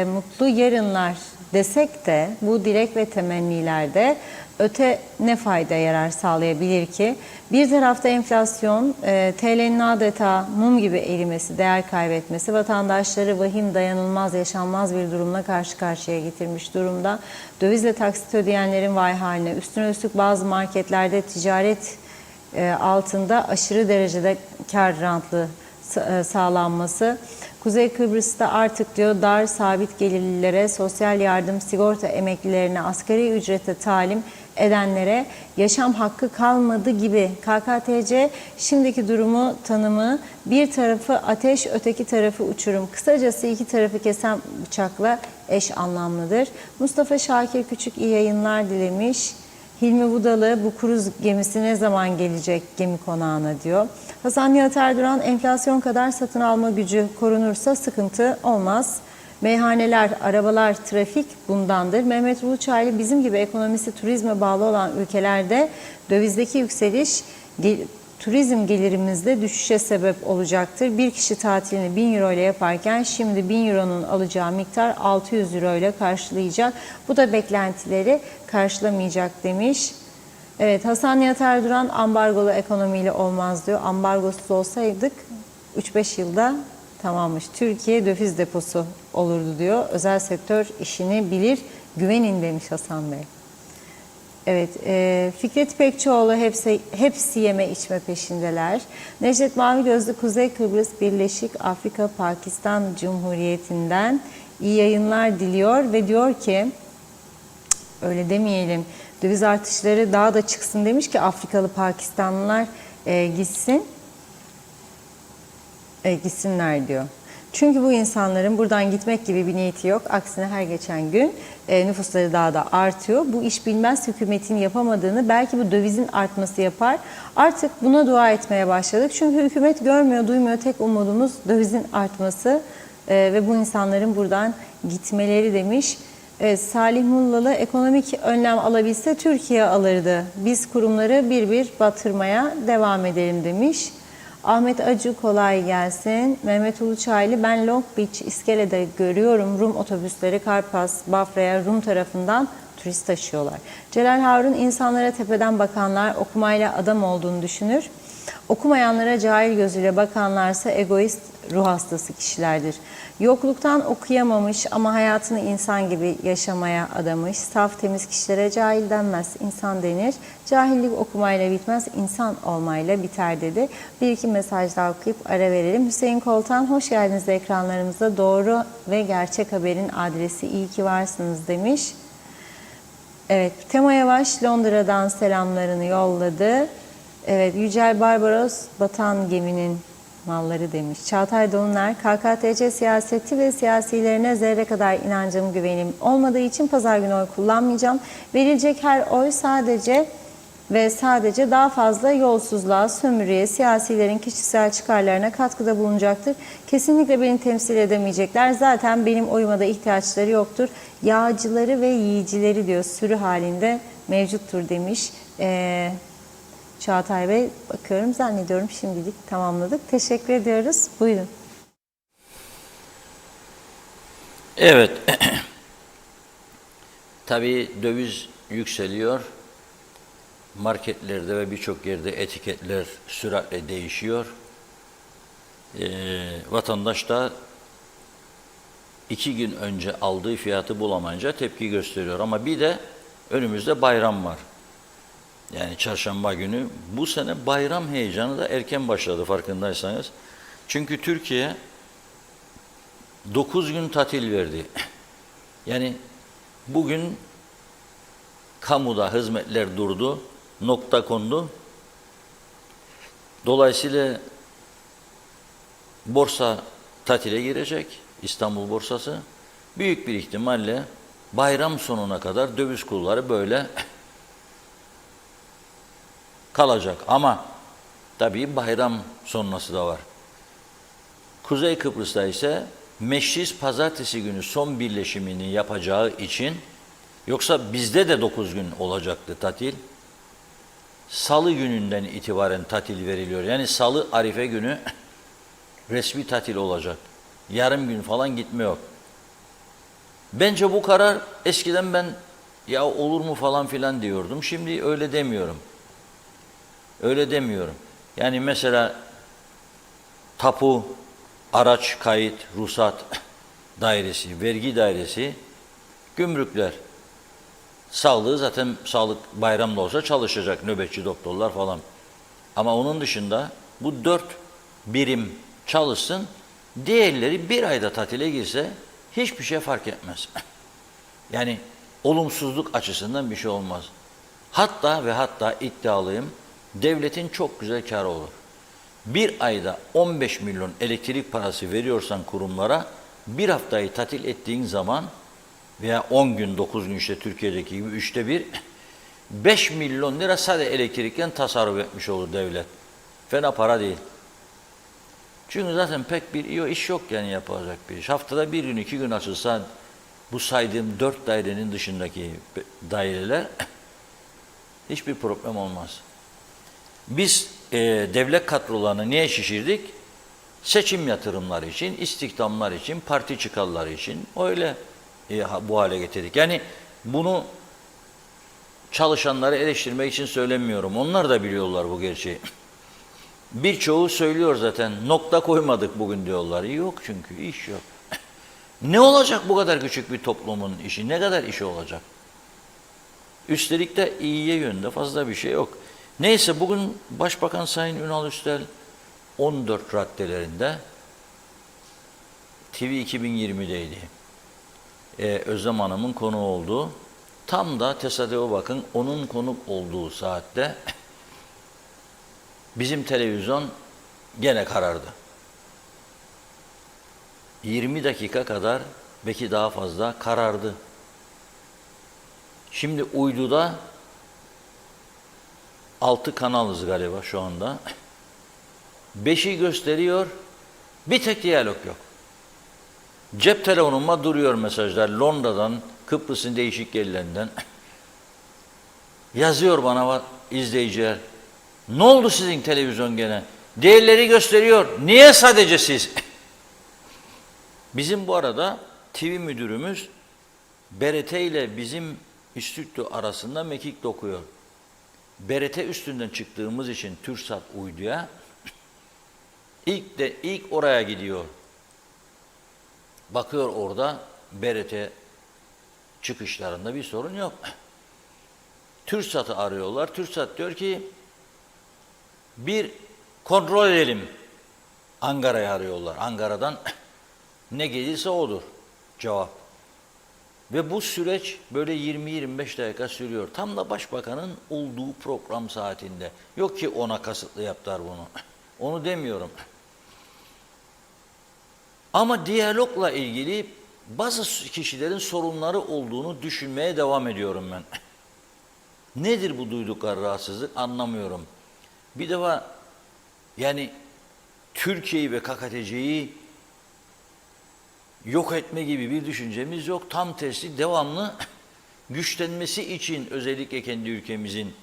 Speaker 1: mutlu yarınlar desek de bu dilek ve temennilerde öte ne fayda yarar sağlayabilir ki? Bir tarafta enflasyon, TL'nin adeta mum gibi erimesi, değer kaybetmesi vatandaşları vahim, dayanılmaz, yaşanmaz bir durumla karşı karşıya getirmiş durumda. Dövizle taksit ödeyenlerin vay haline, üstüne üstlük bazı marketlerde ticaret altında aşırı derecede kar rantlı sağlanması. Kuzey Kıbrıs'ta artık diyor dar sabit gelirlilere, sosyal yardım, sigorta emeklilerine, asgari ücrete talim edenlere yaşam hakkı kalmadı gibi. KKTC şimdiki durumu tanımı, bir tarafı ateş, öteki tarafı uçurum. Kısacası iki tarafı kesen bıçakla eş anlamlıdır. Mustafa Şakir Küçük iyi yayınlar dilemiş. Hilmi Budalı, bu kruz gemisi ne zaman gelecek gemi konağına diyor. Hasan Nihat Erduran, enflasyon kadar satın alma gücü korunursa sıkıntı olmaz. Meyhaneler, arabalar, trafik bundandır. Mehmet Uluçaylı, bizim gibi ekonomisi turizme bağlı olan ülkelerde dövizdeki yükseliş turizm gelirimizde düşüşe sebep olacaktır. Bir kişi tatilini 1000 euro ile yaparken şimdi 1000 euronun alacağı miktar 600 euro ile karşılayacak. Bu da beklentileri karşılamayacak demiş. Evet, Hasan Nihat Erduran, ambargolu ekonomiyle olmaz diyor. Ambargosuz olsaydık 3-5 yılda tamammış. Türkiye döviz deposu olurdu diyor. Özel sektör işini bilir, güvenin demiş Hasan Bey. Evet, Fikret İpekçioğlu hepsi yeme içme peşindeler. Necdet Mavigözlü Kuzey Kıbrıs Birleşik Afrika Pakistan Cumhuriyeti'nden iyi yayınlar diliyor ve diyor ki, öyle demeyelim, döviz artışları daha da çıksın demiş ki Afrikalı Pakistanlılar gitsinler diyor. Çünkü bu insanların buradan gitmek gibi bir niyeti yok. Aksine her geçen gün nüfusları daha da artıyor. Bu iş bilmez hükümetin yapamadığını belki bu dövizin artması yapar. Artık buna dua etmeye başladık. Çünkü hükümet görmüyor, duymuyor. Tek umudumuz dövizin artması ve bu insanların buradan gitmeleri demiş. Salih Mullalı ekonomik önlem alabilse Türkiye alırdı. Biz kurumları bir bir batırmaya devam edelim demiş. Ahmet Acı kolay gelsin. Mehmet Uluçaylı ben Long Beach iskelede görüyorum. Rum otobüsleri Karpas, Bafra'ya Rum tarafından turist taşıyorlar. Celal Harun insanlara tepeden bakanlar okumayla adam olduğunu düşünür. Okumayanlara cahil gözüyle bakanlarsa egoist ruh hastası kişilerdir. Yokluktan okuyamamış ama hayatını insan gibi yaşamaya adamış. Saf temiz kişilere cahil denmez, insan denir. Cahillik okumayla bitmez, insan olmayla biter dedi. Bir iki mesaj daha okuyup ara verelim. Hüseyin Koltan, hoş geldiniz ekranlarımıza. Doğru ve gerçek haberin adresi iyi ki varsınız demiş. Evet, Tema Yavaş Londra'dan selamlarını yolladı. Evet, Yücel Barbaros, batan geminin malları demiş. Çağatay Dolunay, KKTC siyaseti ve siyasilerine zerre kadar inancım, güvenim olmadığı için pazar günü oy kullanmayacağım. Verilecek her oy sadece daha fazla yolsuzluğa, sömürüye, siyasilerin kişisel çıkarlarına katkıda bulunacaktır. Kesinlikle beni temsil edemeyecekler. Zaten benim oyuma da ihtiyaçları yoktur. Yağcıları ve yiyicileri diyor sürü halinde mevcuttur demiş. Çağatay Bey, bakıyorum zannediyorum şimdilik tamamladık. Teşekkür ediyoruz. Buyurun.
Speaker 2: Evet. Tabii döviz yükseliyor. Marketlerde ve birçok yerde etiketler süratle değişiyor. Vatandaş da 2 gün önce aldığı fiyatı bulamayınca tepki gösteriyor. Ama bir de önümüzde bayram var. Yani çarşamba günü. Bu sene bayram heyecanı da erken başladı farkındaysanız. Çünkü Türkiye 9 gün tatil verdi. Yani bugün kamuda hizmetler durdu, nokta kondu. Dolayısıyla borsa tatile girecek, İstanbul borsası. Büyük bir ihtimalle bayram sonuna kadar döviz kurları böyle kalacak. Ama tabii bayram sonrası da var. Kuzey Kıbrıs'ta ise meclis pazartesi günü son birleşimini yapacağı için, yoksa bizde de 9 gün olacaktı tatil. Salı gününden itibaren tatil veriliyor. Yani salı Arife günü resmi tatil olacak. Yarım gün falan gitme yok. Bence bu karar, eskiden ben ya olur mu falan filan diyordum. Şimdi öyle demiyorum. Öyle demiyorum. Yani mesela tapu, araç kayıt, ruhsat dairesi, vergi dairesi, gümrükler, sağlığı zaten sağlık bayramda olsa çalışacak nöbetçi doktorlar falan. Ama onun dışında bu 4 birim çalışsın, diğerleri bir ayda tatile girse hiçbir şey fark etmez. Yani olumsuzluk açısından bir şey olmaz. Hatta iddialıyım, devletin çok güzel kârı olur. Bir ayda 15 milyon elektrik parası veriyorsan kurumlara, bir haftayı tatil ettiğin zaman veya 10 gün, 9 gün işte Türkiye'deki gibi 3'te 1, 5 milyon lira sadece elektrikten tasarruf etmiş olur devlet. Fena para değil. Çünkü zaten pek bir iş yok yani yapılacak bir iş. Haftada 1 gün, 2 gün açılsa bu saydığım 4 dairenin dışındaki daireler hiçbir problem olmaz. Biz devlet kadrolarını niye şişirdik? Seçim yatırımları için, istihdamlar için, parti çıkarları için öyle bu hale getirdik. Yani bunu çalışanları eleştirmek için söylemiyorum. Onlar da biliyorlar bu gerçeği. Birçoğu söylüyor zaten. Nokta koymadık bugün diyorlar. Yok çünkü iş yok. Ne olacak bu kadar küçük bir toplumun işi? Ne kadar işi olacak? Üstelik de iyiye yönde fazla bir şey yok. Neyse bugün Başbakan Sayın Ünal Üstel 14 raddelerinde TV 2020'deydi. Özlem Hanım'ın konu olduğu, tam da tesadüfe bakın onun konuk olduğu saatte bizim televizyon gene karardı. 20 dakika kadar, belki daha fazla karardı. Şimdi uyduda 6 kanalız galiba şu anda. 5'i gösteriyor, bir tek diyalog yok. Cep telefonuma duruyor mesajlar Londra'dan, Kıbrıs'ın değişik yerlerinden. Yazıyor bana izleyiciler. Ne oldu sizin televizyon gene? Değerleri gösteriyor. Niye sadece siz? Bizim bu arada TV müdürümüz BRT ile bizim stüdyo arasında mekik dokuyor. BRT üstünden çıktığımız için TürkSat uyduya ilk oraya gidiyor. Bakıyor orada BRT çıkışlarında bir sorun yok. TürkSat'ı arıyorlar. TürkSat diyor ki bir kontrol edelim. Ankara'yı arıyorlar. Ankara'dan ne gelirse odur cevap. Ve bu süreç böyle 20-25 dakika sürüyor. Tam da Başbakanın olduğu program saatinde. Yok ki ona kasıtlı yaptılar bunu. Onu demiyorum. Ama diyalogla ilgili bazı kişilerin sorunları olduğunu düşünmeye devam ediyorum ben. Nedir bu duydukları rahatsızlık anlamıyorum. Bir defa yani Türkiye'yi ve KKTC'yi yok etme gibi bir düşüncemiz yok. Tam tersi devamlı güçlenmesi için özellikle kendi ülkemizin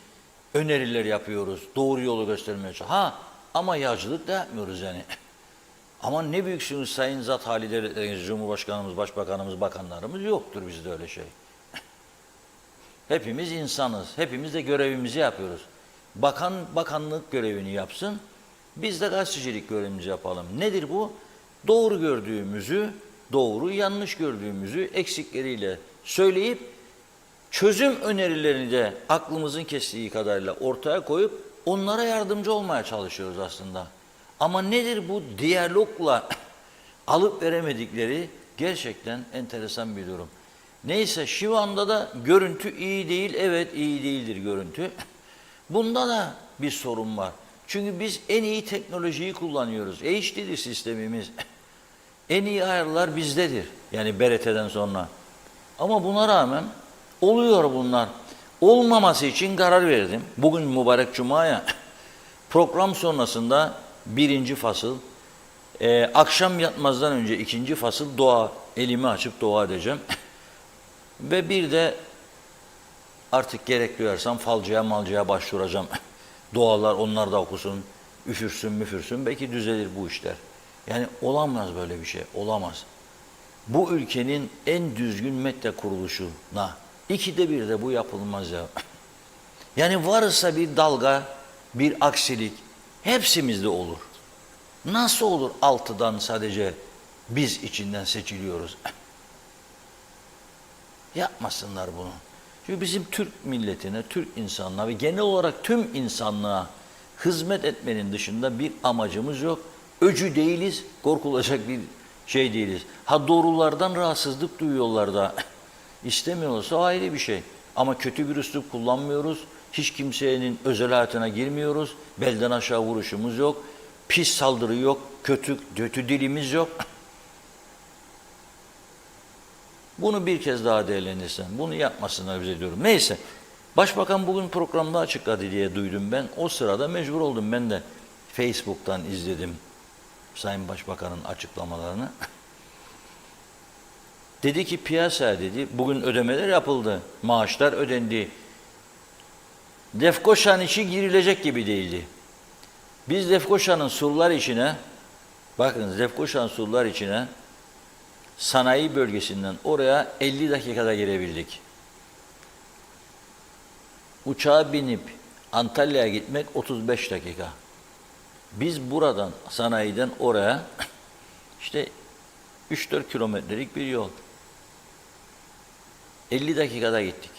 Speaker 2: öneriler yapıyoruz. Doğru yolu göstermeye çalışıyoruz. Ama yağcılık da yapmıyoruz yani. Ama ne büyüksünüz Sayın Zat Halide, Cumhurbaşkanımız, Başbakanımız, bakanlarımız yoktur bizde öyle şey. Hepimiz insanız. Hepimiz de görevimizi yapıyoruz. Bakan bakanlık görevini yapsın. Biz de gazetecilik görevimizi yapalım. Nedir bu? Doğru gördüğümüzü, doğru yanlış gördüğümüzü eksikleriyle söyleyip çözüm önerilerini de aklımızın kestiği kadarıyla ortaya koyup onlara yardımcı olmaya çalışıyoruz aslında. Ama nedir bu diyalogla alıp veremedikleri gerçekten enteresan bir durum. Neyse şu anda da görüntü iyi değil. Evet iyi değildir görüntü. Bunda da bir sorun var. Çünkü biz en iyi teknolojiyi kullanıyoruz. HD'dir sistemimiz. En iyi ayarlar bizdedir. Yani BRT'den sonra. Ama buna rağmen oluyor bunlar. Olmaması için karar verdim. Bugün mübarek Cuma'ya program sonrasında 1. fasıl, akşam yatmazdan önce 2. fasıl dua, elimi açıp dua edeceğim. Ve bir de artık gerek duyarsam falcıya malcıya başvuracağım. Dualar onlar da okusun, üfürsün müfürsün, belki düzelir bu işler. Yani olamaz böyle bir şey, olamaz. Bu ülkenin en düzgün medya kuruluşuna 2'de 1 de bu yapılmaz ya. Yani varsa bir dalga, bir aksilik hepsimizde olur. Nasıl olur 6'dan sadece biz içinden seçiliyoruz? Yapmasınlar bunu. Çünkü bizim Türk milletine, Türk insanlığa ve genel olarak tüm insanlığa hizmet etmenin dışında bir amacımız yok. Öcü değiliz, korkulacak bir şey değiliz. Ha doğrulardan rahatsızlık duyuyorlar da istemiyorlarsa ayrı bir şey. Ama kötü bir üslup kullanmıyoruz. Hiç kimsenin özel hayatına girmiyoruz. Belden aşağı vuruşumuz yok. Pis saldırı yok. Kötü dilimiz yok. Bunu bir kez daha değerlendirsen, bunu yapmasınlar bize diyorum. Neyse, Başbakan bugün programda açıkladı diye duydum ben. O sırada mecbur oldum ben de Facebook'tan izledim Sayın Başbakan'ın açıklamalarını. Dedi ki piyasa dedi, bugün ödemeler yapıldı, maaşlar ödendi. Lefkoşa'nın içi girilecek gibi değildi. Biz Lefkoşa'nın surlar içine, bakın Lefkoşa'nın surlar içine sanayi bölgesinden oraya 50 dakikada girebildik. Uçağa binip Antalya'ya gitmek 35 dakika. Biz buradan sanayiden oraya işte 3-4 kilometrelik bir yol. 50 dakikada gittik.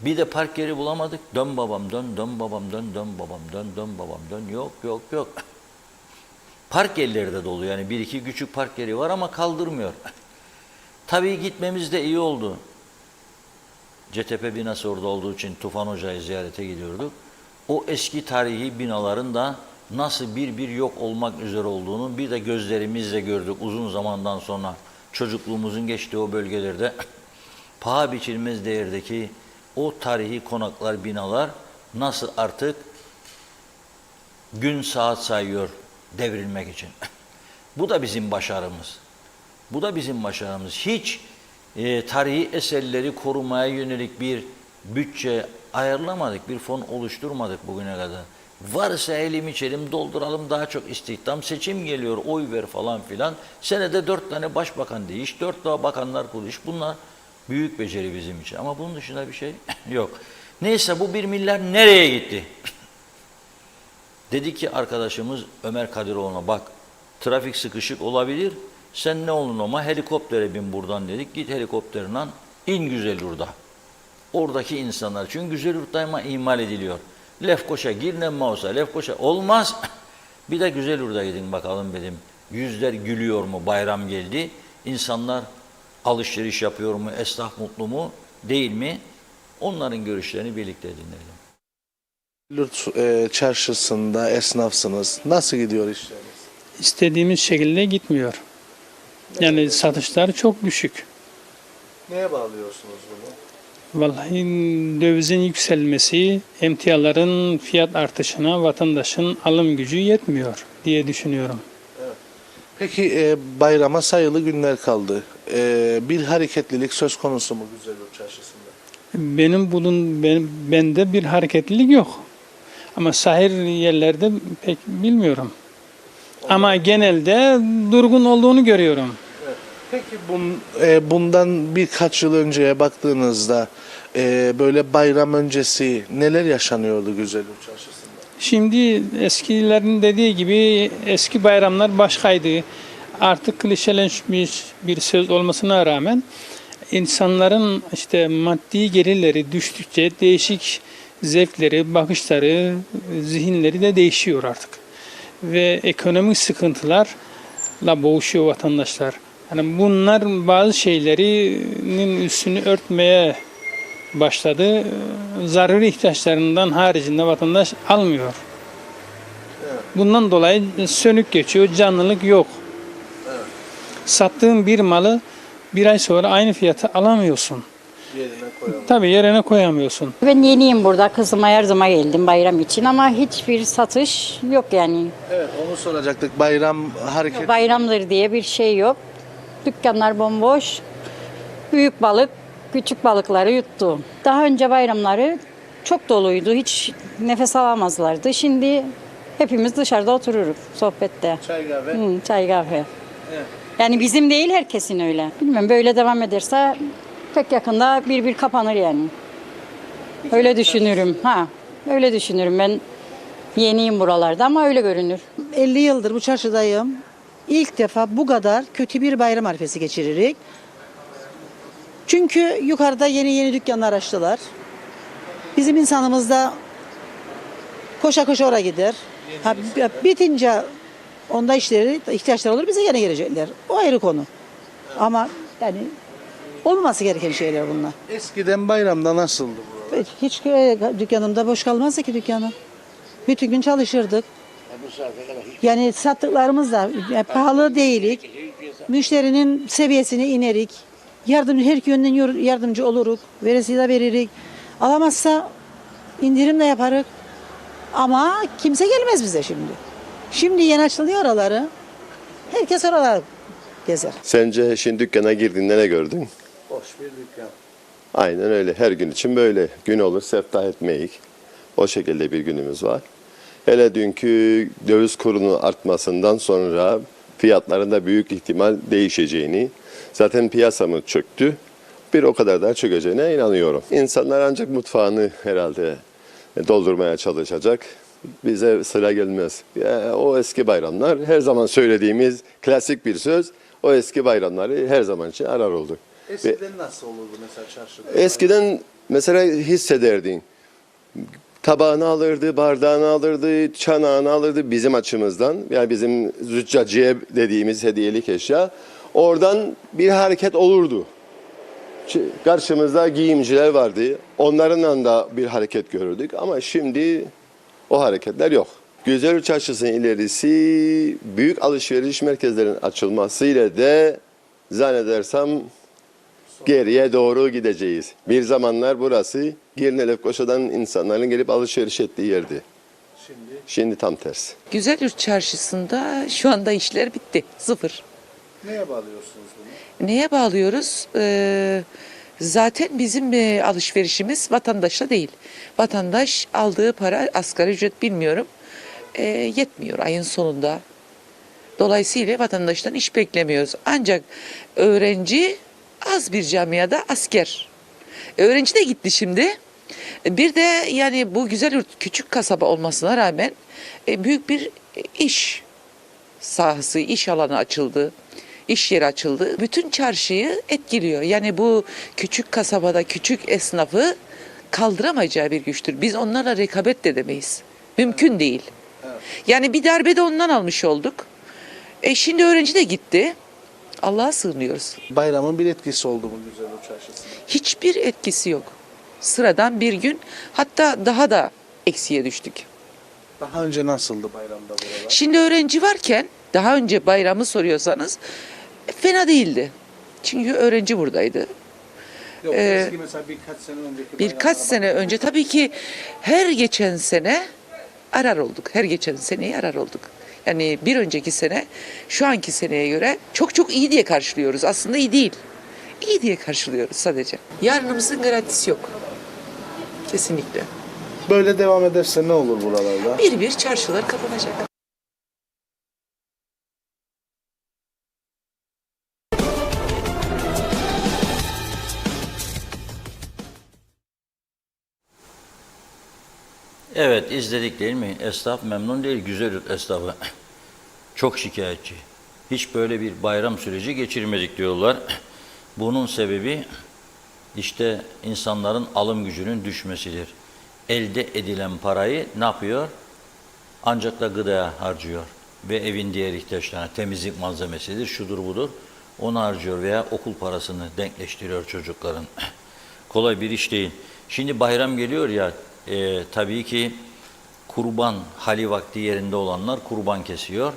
Speaker 2: Bir de park yeri bulamadık. Dön babam dön, dön babam dön, dön babam dön, dön babam dön. Yok, yok, yok. Park yerleri de dolu. Yani bir iki küçük park yeri var ama kaldırmıyor. Tabii gitmemiz de iyi oldu. CTP binası orada olduğu için Tufan Hoca'yı ziyarete gidiyorduk. O eski tarihi binaların da nasıl bir yok olmak üzere olduğunu bir de gözlerimizle gördük uzun zamandan sonra. Çocukluğumuzun geçtiği o bölgelerde paha biçilmez değerdeki o tarihi konaklar, binalar nasıl artık gün saat sayıyor devrilmek için. Bu da bizim başarımız. Bu da bizim başarımız. Hiç tarihi eserleri korumaya yönelik bir bütçe ayarlamadık, bir fon oluşturmadık bugüne kadar. Varsa elim içelim dolduralım, daha çok istihdam, seçim geliyor, oy ver falan filan. Senede 4 tane başbakan değiş, 4 daha bakanlar kuruluş. Bunlar büyük beceri bizim için. Ama bunun dışında bir şey yok. Neyse bu 1 milyar nereye gitti? Dedi ki arkadaşımız Ömer Kadiroğlu'na, bak trafik sıkışık olabilir. Sen ne olun ama helikoptere bin buradan dedik. Git helikopterinden in Güzelurt'a. Oradaki insanlar, çünkü Güzelurt daima ihmal ediliyor. Lefkoşa, Girne-Mausa, Lefkoşa olmaz. Bir de Güzelurt'a gidin bakalım dedim. Yüzler gülüyor mu, bayram geldi. İnsanlar alışveriş yapıyor mu, esnaf mutlu mu, değil mi? Onların görüşlerini birlikte dinleyelim.
Speaker 4: Çarşısında esnafsınız. Nasıl gidiyor işleriniz?
Speaker 5: İstediğimiz şekilde gitmiyor. Yani satışlar çok düşük.
Speaker 4: Neye bağlıyorsunuz bunu?
Speaker 5: Vallahi dövizin yükselmesi, emtiaların fiyat artışına vatandaşın alım gücü yetmiyor diye düşünüyorum.
Speaker 4: Peki bayrama sayılı günler kaldı. Bir hareketlilik söz konusu mu Güzelurt Çarşısı'nda?
Speaker 5: Bende bir hareketlilik yok. Ama sahil yerlerde pek bilmiyorum. Ama genelde durgun olduğunu görüyorum.
Speaker 4: Peki bundan birkaç yıl önceye baktığınızda böyle bayram öncesi neler yaşanıyordu Güzelurt Çarşısı'nda?
Speaker 5: Şimdi eskilerin dediği gibi eski bayramlar başkaydı. Artık klişelenmiş bir söz olmasına rağmen insanların işte maddi gelirleri düştükçe değişik zevkleri, bakışları, zihinleri de değişiyor artık. Ve ekonomik sıkıntılarla boğuşuyor vatandaşlar. Yani bunlar bazı şeylerinin üstünü örtmeye başladı. Zaruri ihtiyaçlarından haricinde vatandaş almıyor. Bundan dolayı sönük geçiyor, canlılık yok. Sattığın bir malı bir ay sonra aynı fiyata alamıyorsun.
Speaker 4: Yerine koyalım.
Speaker 5: Tabii yerine koyamıyorsun.
Speaker 6: Ben yeniyim burada. Kızıma her zaman geldim bayram için ama hiçbir satış yok yani.
Speaker 4: Evet, onu soracaktık. Bayram hareket.
Speaker 6: Bayramdır diye bir şey yok. Dükkanlar bomboş. Büyük balık küçük balıkları yuttu. Daha önce bayramları çok doluydu. Hiç nefes alamazlardı. Şimdi hepimiz dışarıda otururuz sohbette.
Speaker 4: Çay kahve.
Speaker 6: Çay kahve.
Speaker 4: Evet.
Speaker 6: Yani bizim değil herkesin öyle. Bilmem böyle devam ederse pek yakında bir kapanır yani. Öyle düşünürüm. Öyle düşünürüm. Ben yeniyim buralarda ama öyle görünür.
Speaker 7: 50 yıldır bu çarşıdayım. İlk defa bu kadar kötü bir bayram arifesi geçiririk. Çünkü yukarıda yeni dükkanlar açtılar. Bizim insanımız da koşa koşa oraya gider. Bitince onda ihtiyaçları olur, bize gene gelecekler. O ayrı konu. Ama yani olmaması gereken şeyler bunlar.
Speaker 4: Eskiden bayramda nasıldı bu?
Speaker 7: Hiç dükkanımda boş kalmazdı ki dükkanım. Bütün gün çalışırdık. Yani sattıklarımız da pahalı değilik. Müşterinin seviyesine inerik. Her yönden yardımcı oluruk. Veresiye de veririk. Alamazsa indirim de yaparık. Ama kimse gelmez bize şimdi. Şimdi yeni açılıyor oraları. Herkes oralara gezer.
Speaker 8: Sence şimdi dükkana girdiğinde ne gördün?
Speaker 4: Boş bir dükkan.
Speaker 8: Aynen öyle. Her gün için böyle. Gün olur seftah etmeyik. O şekilde bir günümüz var. Hele dünkü döviz kurunun artmasından sonra fiyatların da büyük ihtimal değişeceğini, zaten piyasamız çöktü. Bir o kadar daha çökeceğine inanıyorum. İnsanlar ancak mutfağını herhalde doldurmaya çalışacak. Bize sıra gelmez. O eski bayramlar, her zaman söylediğimiz klasik bir söz, o eski bayramları her zaman için arar olduk.
Speaker 4: Eskiden nasıl olurdu mesela çarşıda?
Speaker 8: Eskiden mesela hissederdin. Tabağını alırdı, bardağını alırdı, çanağını alırdı bizim açımızdan. Yani bizim züccaciye dediğimiz hediyelik eşya. Oradan bir hareket olurdu. Karşımızda giyimciler vardı. Onlarla da bir hareket görürdük. Ama şimdi o hareketler yok. Güzelyurt Çarşısı'nın ilerisi büyük alışveriş merkezlerinin açılmasıyla de zannedersem geriye doğru gideceğiz. Bir zamanlar burası Girne Lefkoşa'dan insanların gelip alışveriş ettiği yerdi. Şimdi tam tersi.
Speaker 9: Güzelyurt Çarşısı'nda şu anda işler bitti. Sıfır.
Speaker 4: Neye bağlıyorsunuz bunu?
Speaker 9: Neye bağlıyoruz? Zaten bizim alışverişimiz vatandaşla değil. Vatandaş aldığı para asgari ücret bilmiyorum. Yetmiyor ayın sonunda. Dolayısıyla vatandaştan iş beklemiyoruz. Ancak öğrenci az bir camiada asker. Öğrenci de gitti şimdi. Bir de yani bu Güzelyurt küçük kasaba olmasına rağmen büyük bir iş sahası, iş alanı açıldı. İş yeri açıldı. Bütün çarşıyı etkiliyor. Yani bu küçük kasabada küçük esnafı kaldıramayacağı bir güçtür. Biz onlarla rekabet de edemeyiz. Mümkün değil. Yani bir darbe de ondan almış olduk. Şimdi öğrenci de gitti. Allah'a sığınıyoruz.
Speaker 4: Bayramın bir etkisi oldu mu Güzelyurt Çarşısı'nda?
Speaker 9: Hiçbir etkisi yok. Sıradan bir gün, hatta daha da eksiye düştük.
Speaker 4: Daha önce nasıldı bayramda buralar?
Speaker 9: Şimdi öğrenci varken, daha önce bayramı soruyorsanız fena değildi. Çünkü öğrenci buradaydı.
Speaker 4: Yok, eski mesela birkaç sene önceki
Speaker 9: Birkaç sene önce tabii ki her geçen sene arar olduk. Her geçen seneyi arar olduk. Yani bir önceki sene şu anki seneye göre çok çok iyi diye karşılıyoruz. Aslında iyi değil. İyi diye karşılıyoruz sadece. Yarınımızın garantisi yok. Kesinlikle.
Speaker 4: Böyle devam ederse ne olur buralarda?
Speaker 9: Bir çarşılar kapanacak.
Speaker 2: Evet, izledik değil mi? Esnaf memnun değil, Güzelyurt esnafı. Çok şikayetçi. Hiç böyle bir bayram süreci geçirmedik diyorlar. Bunun sebebi işte insanların alım gücünün düşmesidir. Elde edilen parayı ne yapıyor? Ancak da gıdaya harcıyor. Ve evin diğer ihtiyaçlarına, temizlik malzemesidir, şudur budur. Onu harcıyor veya okul parasını denkleştiriyor çocukların. Kolay bir iş değil. Şimdi bayram geliyor ya, tabii ki kurban hali vakti yerinde olanlar kurban kesiyor.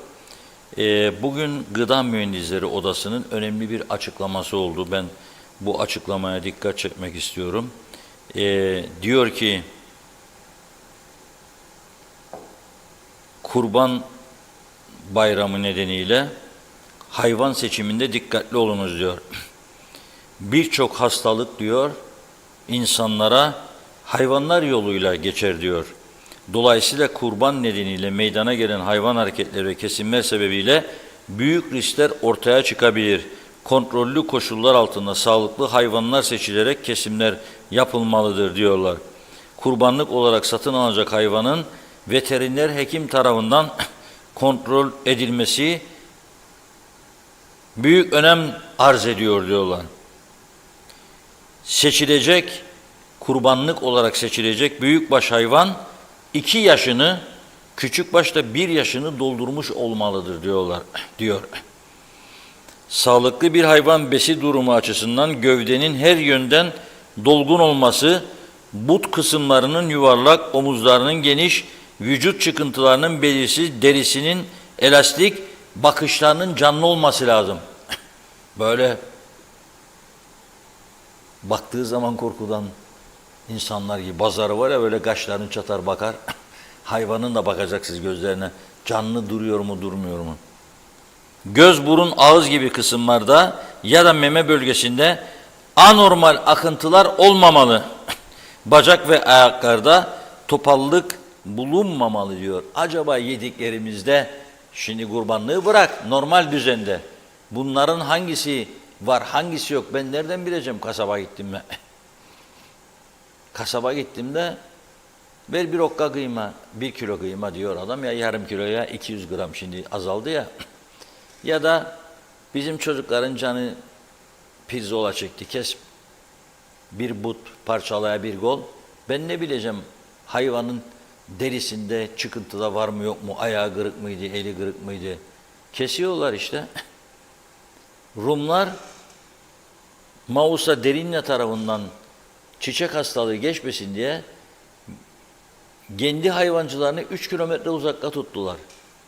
Speaker 2: Bugün Gıda Mühendisleri Odası'nın önemli bir açıklaması oldu. Ben bu açıklamaya dikkat çekmek istiyorum. Diyor ki, Kurban Bayramı nedeniyle hayvan seçiminde dikkatli olunuz diyor. Birçok hastalık diyor insanlara hayvanlar yoluyla geçer diyor. Dolayısıyla kurban nedeniyle meydana gelen hayvan hareketleri ve kesimler sebebiyle büyük riskler ortaya çıkabilir. Kontrollü koşullar altında sağlıklı hayvanlar seçilerek kesimler yapılmalıdır diyorlar. Kurbanlık olarak satın alınacak hayvanın veteriner hekim tarafından kontrol edilmesi büyük önem arz ediyor diyorlar. Seçilecek, kurbanlık olarak seçilecek büyükbaş hayvan 2 yaşını, küçükbaş da 1 yaşını doldurmuş olmalıdır diyor. Sağlıklı bir hayvan besi durumu açısından gövdenin her yönden dolgun olması, but kısımlarının yuvarlak, omuzlarının geniş, vücut çıkıntılarının belirsiz, derisinin elastik, bakışlarının canlı olması lazım. Böyle baktığı zaman korkudan insanlar gibi, bazarı var ya, böyle kaşlarını çatar bakar. Hayvanın da bakacaksınız gözlerine, canlı duruyor mu durmuyor mu? Göz, burun, ağız gibi kısımlarda ya da meme bölgesinde anormal akıntılar olmamalı. Bacak ve ayaklarda topallık bulunmamalı diyor. Acaba yediklerimizde, şimdi kurbanlığı bırak, normal düzende bunların hangisi var, hangisi yok? Ben nereden bileceğim kasaba gittim mi? Kasaba gittiğimde ver bir okka kıyma, 1 kilo kıyma diyor adam, ya yarım kiloya 200 gram, şimdi azaldı ya. Ya da bizim çocukların canı pirzola çekti, kes bir but parçalaya bir gol. Ben ne bileceğim hayvanın derisinde çıkıntıda var mı yok mu, ayağı kırık mıydı, eli kırık mıydı? Kesiyorlar işte. Rumlar Mausa Derinle tarafından çiçek hastalığı geçmesin diye kendi hayvancılarını 3 kilometre uzakta tuttular.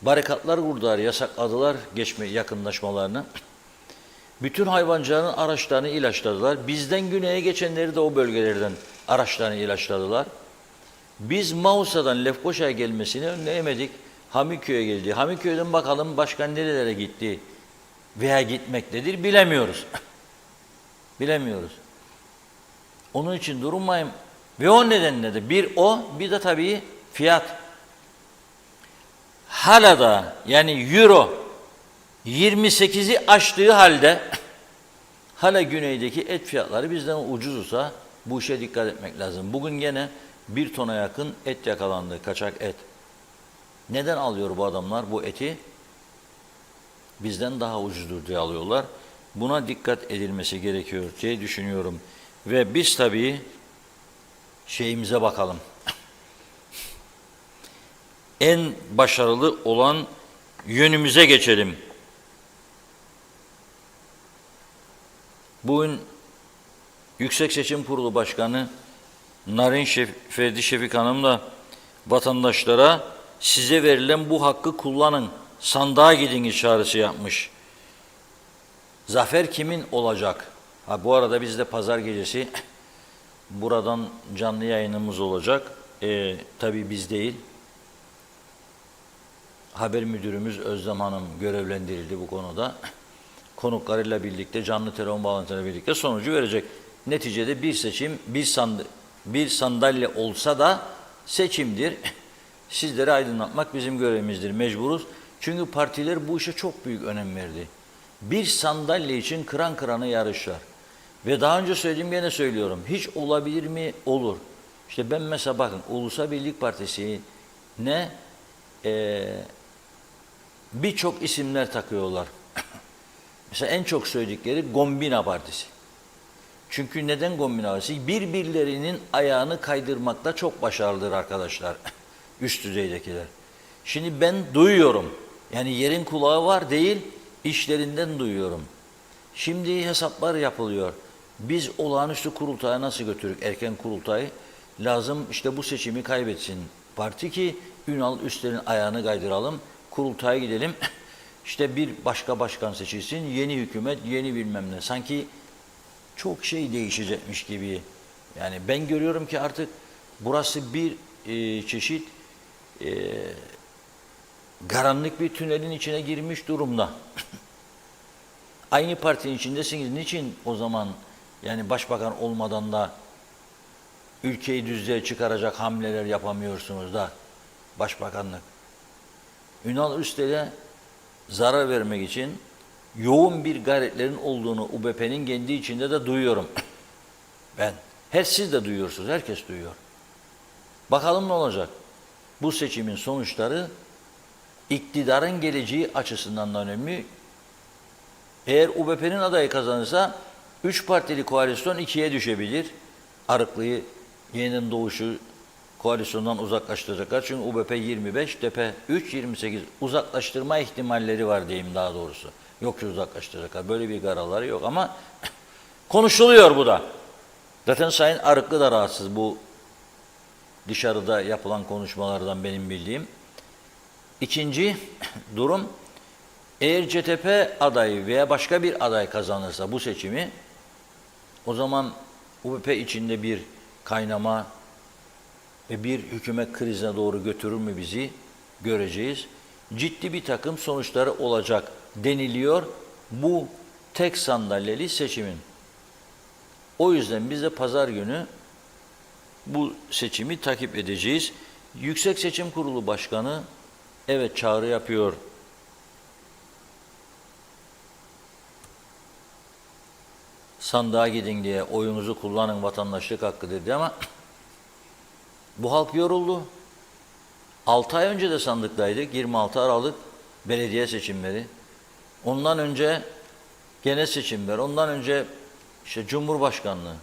Speaker 2: Barikatlar kurdular, yasakladılar yakınlaşmalarını. Bütün hayvancıların araçlarını ilaçladılar. Bizden güneye geçenleri de o bölgelerden araçlarını ilaçladılar. Biz Mausa'dan Lefkoşa'ya gelmesini önleyemedik. Hamiköy'e geldi. Hamiköy'den bakalım başka nerelere gitti veya gitmektedir bilemiyoruz. Bilemiyoruz. Onun için durmayayım. Ve o nedenle de bir de tabii fiyat. Hala da yani euro 28'i aştığı halde hala güneydeki et fiyatları bizden ucuzsa bu işe dikkat etmek lazım. Bugün gene 1 tona yakın et yakalandı, kaçak et. Neden alıyor bu adamlar bu eti? Bizden daha ucuzdur diye alıyorlar. Buna dikkat edilmesi gerekiyor diye düşünüyorum. Ve biz tabii şeyimize bakalım. En başarılı olan yönümüze geçelim. Bugün Yüksek Seçim Kurulu Başkanı Narin Ferdi Şefik Hanım da vatandaşlara size verilen bu hakkı kullanın, sandığa gidin çağrısı yapmış. Zafer kimin olacak? Bu arada biz de pazar gecesi buradan canlı yayınımız olacak. Tabii biz değil. Haber müdürümüz Özlem Hanım görevlendirildi bu konuda. Konuklarıyla birlikte, canlı telefon bağlantılarıyla birlikte sonucu verecek. Neticede bir seçim, bir sandalye olsa da seçimdir. Sizleri aydınlatmak bizim görevimizdir, mecburuz. Çünkü partiler bu işe çok büyük önem verdi. Bir sandalye için kıran kırana yarışlar. Ve daha önce söylediğim gene söylüyorum. Hiç olabilir mi? Olur. İşte ben mesela bakın Ulusal Birlik Partisi ne birçok isimler takıyorlar. Mesela en çok söyledikleri Gombina Partisi. Çünkü neden Gombina Partisi? Birbirlerinin ayağını kaydırmakta çok başarılıdır arkadaşlar. Üst düzeydekiler. Şimdi ben duyuyorum. Yani yerin kulağı var değil, işlerinden duyuyorum. Şimdi hesaplar yapılıyor. Biz olağanüstü kurultaya nasıl götürürük? Erken kurultay lazım işte bu seçimi kaybetsin parti ki Ünal Üster'in ayağını kaydıralım. Kurultaya gidelim. İşte bir başka başkan seçilsin. Yeni hükümet, yeni bilmem ne. Sanki çok şey değişecekmiş gibi. Yani ben görüyorum ki artık burası bir çeşit karanlık bir tünelin içine girmiş durumda. Aynı partinin içindesiniz. Niçin o zaman yani başbakan olmadan da ülkeyi düzlüğe çıkaracak hamleler yapamıyorsunuz da başbakanlık? Ünal Üstel'e zarar vermek için yoğun bir gayretlerin olduğunu UBP'nin kendi içinde de duyuyorum. Ben. Siz de duyuyorsunuz. Herkes duyuyor. Bakalım ne olacak? Bu seçimin sonuçları iktidarın geleceği açısından da önemli. Eğer UBP'nin adayı kazanırsa 3 partili koalisyon 2'ye düşebilir. Arıklı'yı yeniden doğuşu koalisyondan uzaklaştıracaklar. Çünkü UBP 25, DP 3, 28 uzaklaştırma ihtimalleri var diyeyim daha doğrusu. Yok ki uzaklaştıracaklar. Böyle bir kararları yok ama konuşuluyor bu da. Zaten Sayın Arıklı da rahatsız bu dışarıda yapılan konuşmalardan benim bildiğim. İkinci durum, eğer CTP adayı veya başka bir aday kazanırsa bu seçimi, o zaman UBP içinde bir kaynama ve bir hükümet krizine doğru götürür mü bizi göreceğiz. Ciddi bir takım sonuçları olacak deniliyor bu tek sandalyeli seçimin. O yüzden biz de pazar günü bu seçimi takip edeceğiz. Yüksek Seçim Kurulu Başkanı evet çağrı yapıyor. Sandığa gidin diye, oyunuzu kullanın, vatandaşlık hakkı dedi ama bu halk yoruldu. 6 ay önce de sandıktaydık. 26 Aralık belediye seçimleri. Ondan önce genel seçimler. Ondan önce işte Cumhurbaşkanlığı.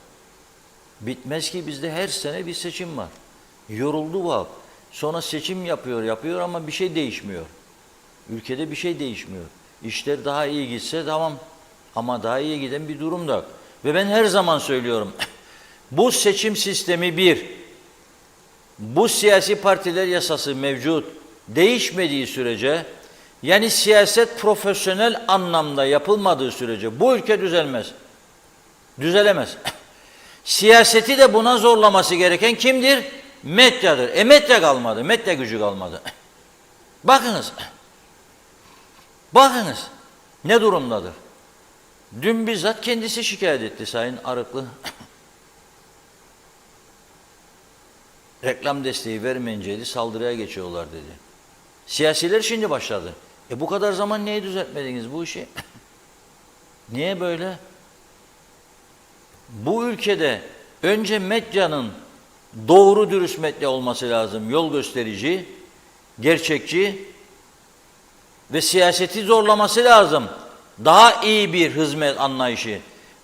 Speaker 2: Bitmez ki, bizde her sene bir seçim var. Yoruldu bu halk. Sonra seçim yapıyor ama bir şey değişmiyor. Ülkede bir şey değişmiyor. İşler daha iyi gitse tamam, ama daha iyi giden bir durum da yok. Ve ben her zaman söylüyorum, bu seçim sistemi bu siyasi partiler yasası mevcut değişmediği sürece, yani siyaset profesyonel anlamda yapılmadığı sürece bu ülke düzelmez. Düzelemez. Siyaseti de buna zorlaması gereken kimdir? Medyadır. Medya kalmadı, medya gücü kalmadı. Bakınız ne durumdadır? Dün bizzat kendisi şikayet etti Sayın Arıklı. Reklam desteği vermeyince saldırıya geçiyorlar dedi. Siyasiler şimdi başladı. Bu kadar zaman niye düzeltmediniz bu işi? Niye böyle? Bu ülkede önce medyanın doğru dürüst medya olması lazım. Yol gösterici, gerçekçi ve siyaseti zorlaması lazım. Daha iyi bir hizmet anlayışı.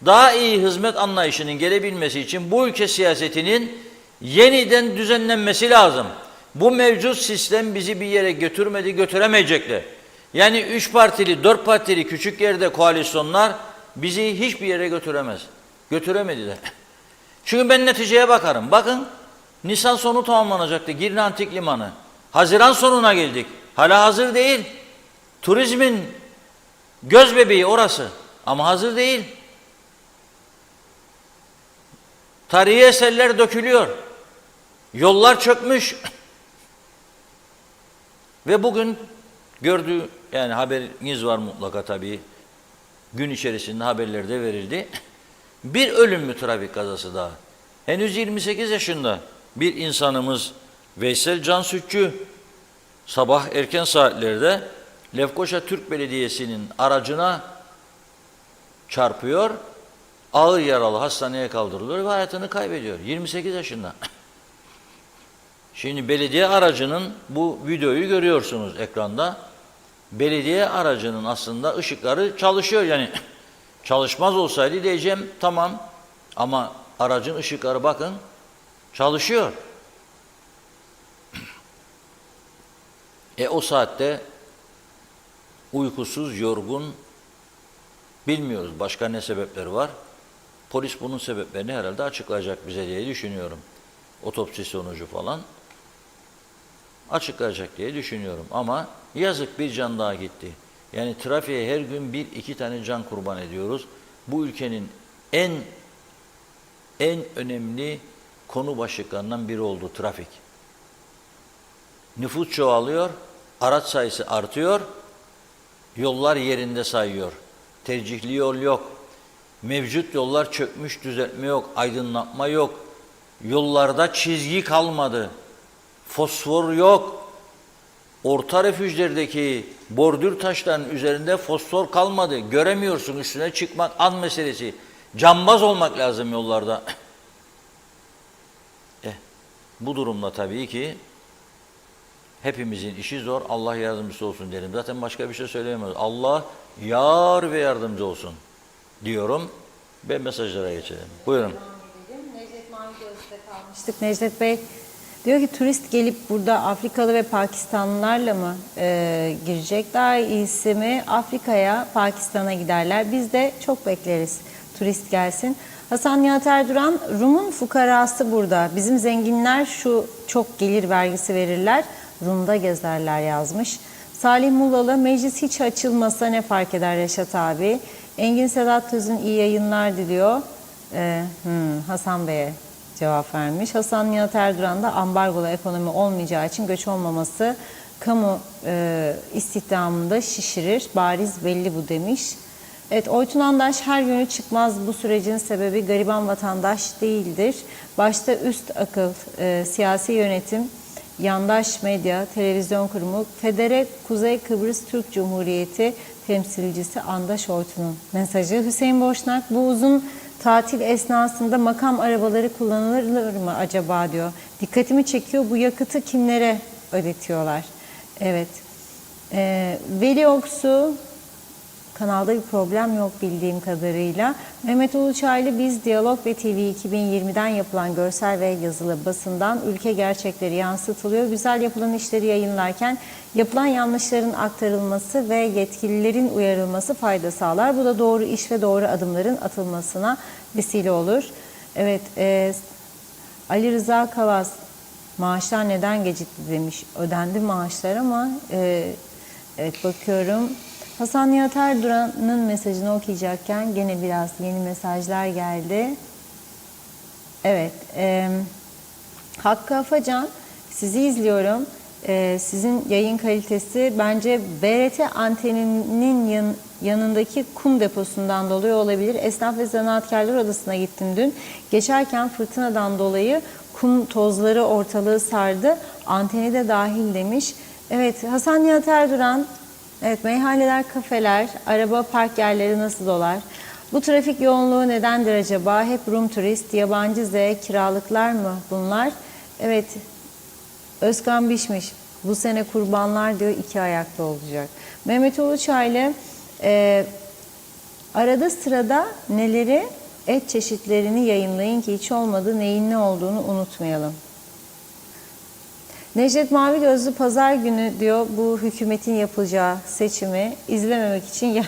Speaker 2: Daha iyi hizmet anlayışının gelebilmesi için bu ülke siyasetinin yeniden düzenlenmesi lazım. Bu mevcut sistem bizi bir yere götürmedi, götüremeyecek de. Yani 3 partili, 4 partili küçük yerde koalisyonlar bizi hiçbir yere götüremez. Götüremedi de. Çünkü ben neticeye bakarım. Bakın, Nisan sonu tamamlanacaktı Girne Antik Limanı. Haziran sonuna geldik. Hala hazır değil. Turizmin göz bebeği orası. Ama hazır değil. Tarihi eserler dökülüyor. Yollar çökmüş. Ve bugün gördüğü, yani haberiniz var mutlaka tabii. Gün içerisinde haberlerde verildi. Bir ölümlü trafik kazası daha. Henüz 28 yaşında bir insanımız Veysel Cansütçü sabah erken saatlerde Lefkoşa Türk Belediyesi'nin aracına çarpıyor. Ağır yaralı hastaneye kaldırılıyor ve hayatını kaybediyor. 28 yaşında. Şimdi belediye aracının, bu videoyu görüyorsunuz ekranda. Belediye aracının aslında ışıkları çalışıyor. Yani çalışmaz olsaydı diyeceğim tamam, ama aracın ışıkları bakın çalışıyor. O saatte uykusuz, yorgun, bilmiyoruz başka ne sebepleri var. Polis bunun sebeplerini herhalde açıklayacak bize diye düşünüyorum. Otopsi sonucu falan açıklayacak diye düşünüyorum. Ama yazık, bir can daha gitti. Yani trafiğe her gün 1-2 tane can kurban ediyoruz. Bu ülkenin en önemli konu başlıklarından biri oldu trafik. Nüfus çoğalıyor, araç sayısı artıyor, yollar yerinde sayıyor. Tercihli yol yok. Mevcut yollar çökmüş, düzeltme yok, aydınlatma yok. Yollarda çizgi kalmadı. Fosfor yok. Orta refüjlerdeki bordür taşların üzerinde fosfor kalmadı. Göremiyorsun, üstüne çıkmak an meselesi. Cambaz olmak lazım yollarda. Bu durumda tabii ki hepimizin işi zor. Allah yardımcısı olsun derim. Zaten başka bir şey söyleyemiyoruz. Allah yar ve yardımcı olsun diyorum ve mesajlara geçelim. Buyurun.
Speaker 1: Necdet Mangöz'de kalmıştık. Necdet Bey diyor ki turist gelip burada Afrikalı ve Pakistanlılarla mı girecek? Daha iyisi mi Afrika'ya, Pakistan'a giderler? Biz de çok bekleriz turist gelsin. Hasan Nihat Erduran, Rum'un fukarası burada. Bizim zenginler şu çok gelir vergisi verirler, Rum'da gezerler yazmış. Salih Mullalı, meclis hiç açılmasa ne fark eder Reşat abi? Engin Sedat Töz'ün iyi yayınlar diliyor. Hasan Bey'e cevap vermiş. Hasan Nihat Erduran da ambargolu ekonomi olmayacağı için göç olmaması kamu istihdamında şişirir. Bariz belli bu demiş. Evet, Oytun Andaş her yönü çıkmaz bu sürecin sebebi gariban vatandaş değildir. Başta üst akıl, siyasi yönetim, yandaş medya, televizyon kurumu, Federe Kuzey Kıbrıs Türk Cumhuriyeti temsilcisi Andaş Oytun'un mesajı. Hüseyin Boşnak, bu uzun tatil esnasında makam arabaları kullanılır mı acaba diyor. Dikkatimi çekiyor, bu yakıtı kimlere ödetiyorlar? Evet. Veli Oksu, Kanalda bir problem yok bildiğim kadarıyla. Mehmet Uluçaylı, biz Diyalog ve TV 2020'den yapılan görsel ve yazılı basından ülke gerçekleri yansıtılıyor. Güzel yapılan işleri yayınlarken yapılan yanlışların aktarılması ve yetkililerin uyarılması fayda sağlar. Bu da doğru iş ve doğru adımların atılmasına vesile olur. Evet, Ali Rıza Kavaz, maaşlar neden gecikti demiş. Ödendi maaşlar ama evet, bakıyorum. Hasan Nihat Erduran'ın mesajını okuyacakken gene biraz yeni mesajlar geldi. Evet, Hakkı Afacan, sizi izliyorum. Sizin yayın kalitesi bence BRT anteninin yanındaki kum deposundan dolayı olabilir. Esnaf ve Zanaatkarlar Odası'na gittim dün. Geçerken fırtınadan dolayı kum tozları ortalığı sardı. Anteni de dahil demiş. Evet, Hasan Nihat Erduran, evet, meyhaneler, kafeler, araba park yerleri nasıl dolar? Bu trafik yoğunluğu nedendir acaba? Hep Rum turist, yabancı Z, kiralıklar mı bunlar? Evet, Özkan Bişmiş, bu sene kurbanlar diyor 2 ayakta olacak. Mehmet Uluçaylı, arada sırada neleri, et çeşitlerini yayınlayın ki hiç olmadı neyin ne olduğunu unutmayalım. Necdet Mavi Gözlü, pazar günü diyor bu hükümetin yapacağı seçimi izlememek için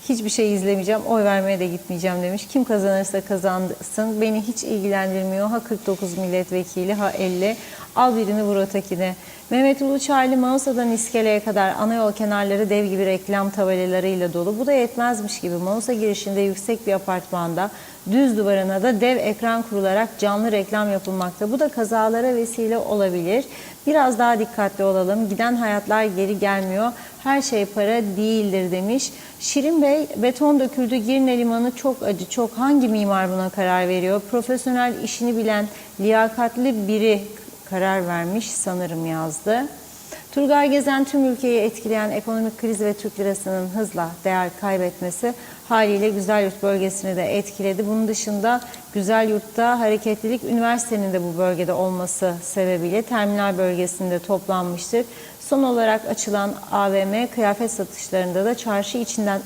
Speaker 1: hiçbir şey izlemeyeceğim, oy vermeye de gitmeyeceğim demiş. Kim kazanırsa kazansın, beni hiç ilgilendirmiyor. Ha 49 milletvekili, ha 50, al birini vur ötekine. Mehmet Uluçaylı, Mausa'dan iskeleye kadar ana yol kenarları dev gibi reklam tabelalarıyla dolu. Bu da yetmezmiş gibi Mausa girişinde yüksek bir apartmanda düz duvarına da dev ekran kurularak canlı reklam yapılmakta. Bu da kazalara vesile olabilir. Biraz daha dikkatli olalım. Giden hayatlar geri gelmiyor. Her şey para değildir demiş. Şirin Bey, beton döküldü Girne Limanı, çok acı, çok. Hangi mimar buna karar veriyor? Profesyonel, işini bilen, liyakatli biri karar vermiş sanırım yazdı. Turgay Gezen, tüm ülkeyi etkileyen ekonomik kriz ve Türk lirasının hızla değer kaybetmesi haliyle Güzelyurt bölgesini de etkiledi. Bunun dışında Güzelyurt'ta hareketlilik üniversitenin de bu bölgede olması sebebiyle terminal bölgesinde toplanmıştır. Son olarak açılan AVM kıyafet satışlarında da çarşı içinden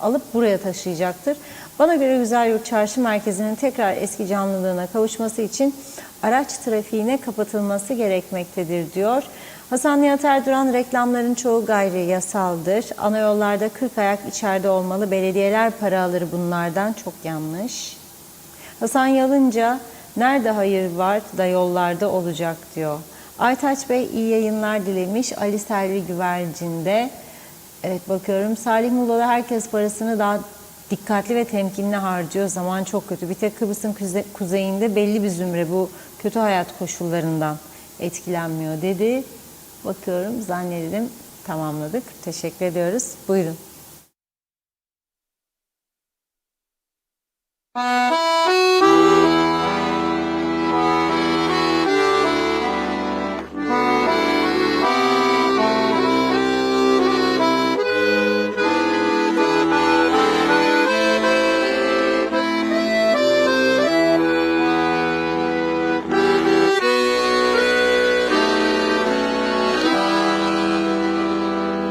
Speaker 1: alıp buraya taşıyacaktır. Bana göre Güzelyurt Çarşı Merkezi'nin tekrar eski canlılığına kavuşması için araç trafiğine kapatılması gerekmektedir diyor. Hasan Nihat Erduran, reklamların çoğu gayri yasaldır. Ana yollarda 40 ayak içeride olmalı. Belediyeler para alır bunlardan. Çok yanlış. Hasan Yalınca, nerede hayır var da yollarda olacak diyor. Aytaç Bey, iyi yayınlar dilemiş. Ali Selvi Güvercin'de. Evet, bakıyorum. Salih Muğla'da herkes parasını daha dikkatli ve temkinli harcıyor. Zaman çok kötü. Bir tek Kıbrıs'ın kuzeyinde belli bir zümre bu kötü hayat koşullarından etkilenmiyor dedi. Bakıyorum, zannederim tamamladık. Teşekkür ediyoruz. Buyurun.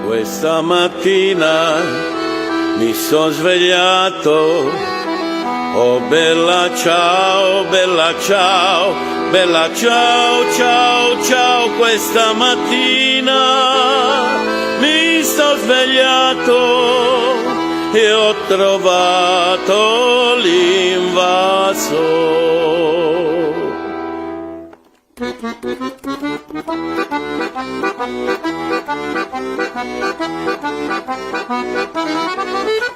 Speaker 10: Questa mattina mi sono svegliato, oh bella ciao, bella ciao, bella ciao, ciao, ciao. Questa mattina mi sono svegliato e ho trovato l'invasore.